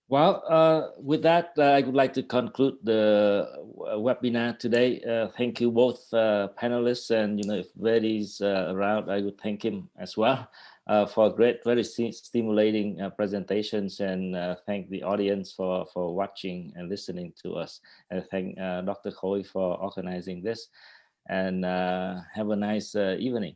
Well, with that, I would like to conclude the webinar today. Thank you both panelists, and if Vedi's around, I would thank him as well for great, very stimulating presentations, and thank the audience for watching and listening to us. And thank Dr. Khoi for organizing this, and have a nice evening.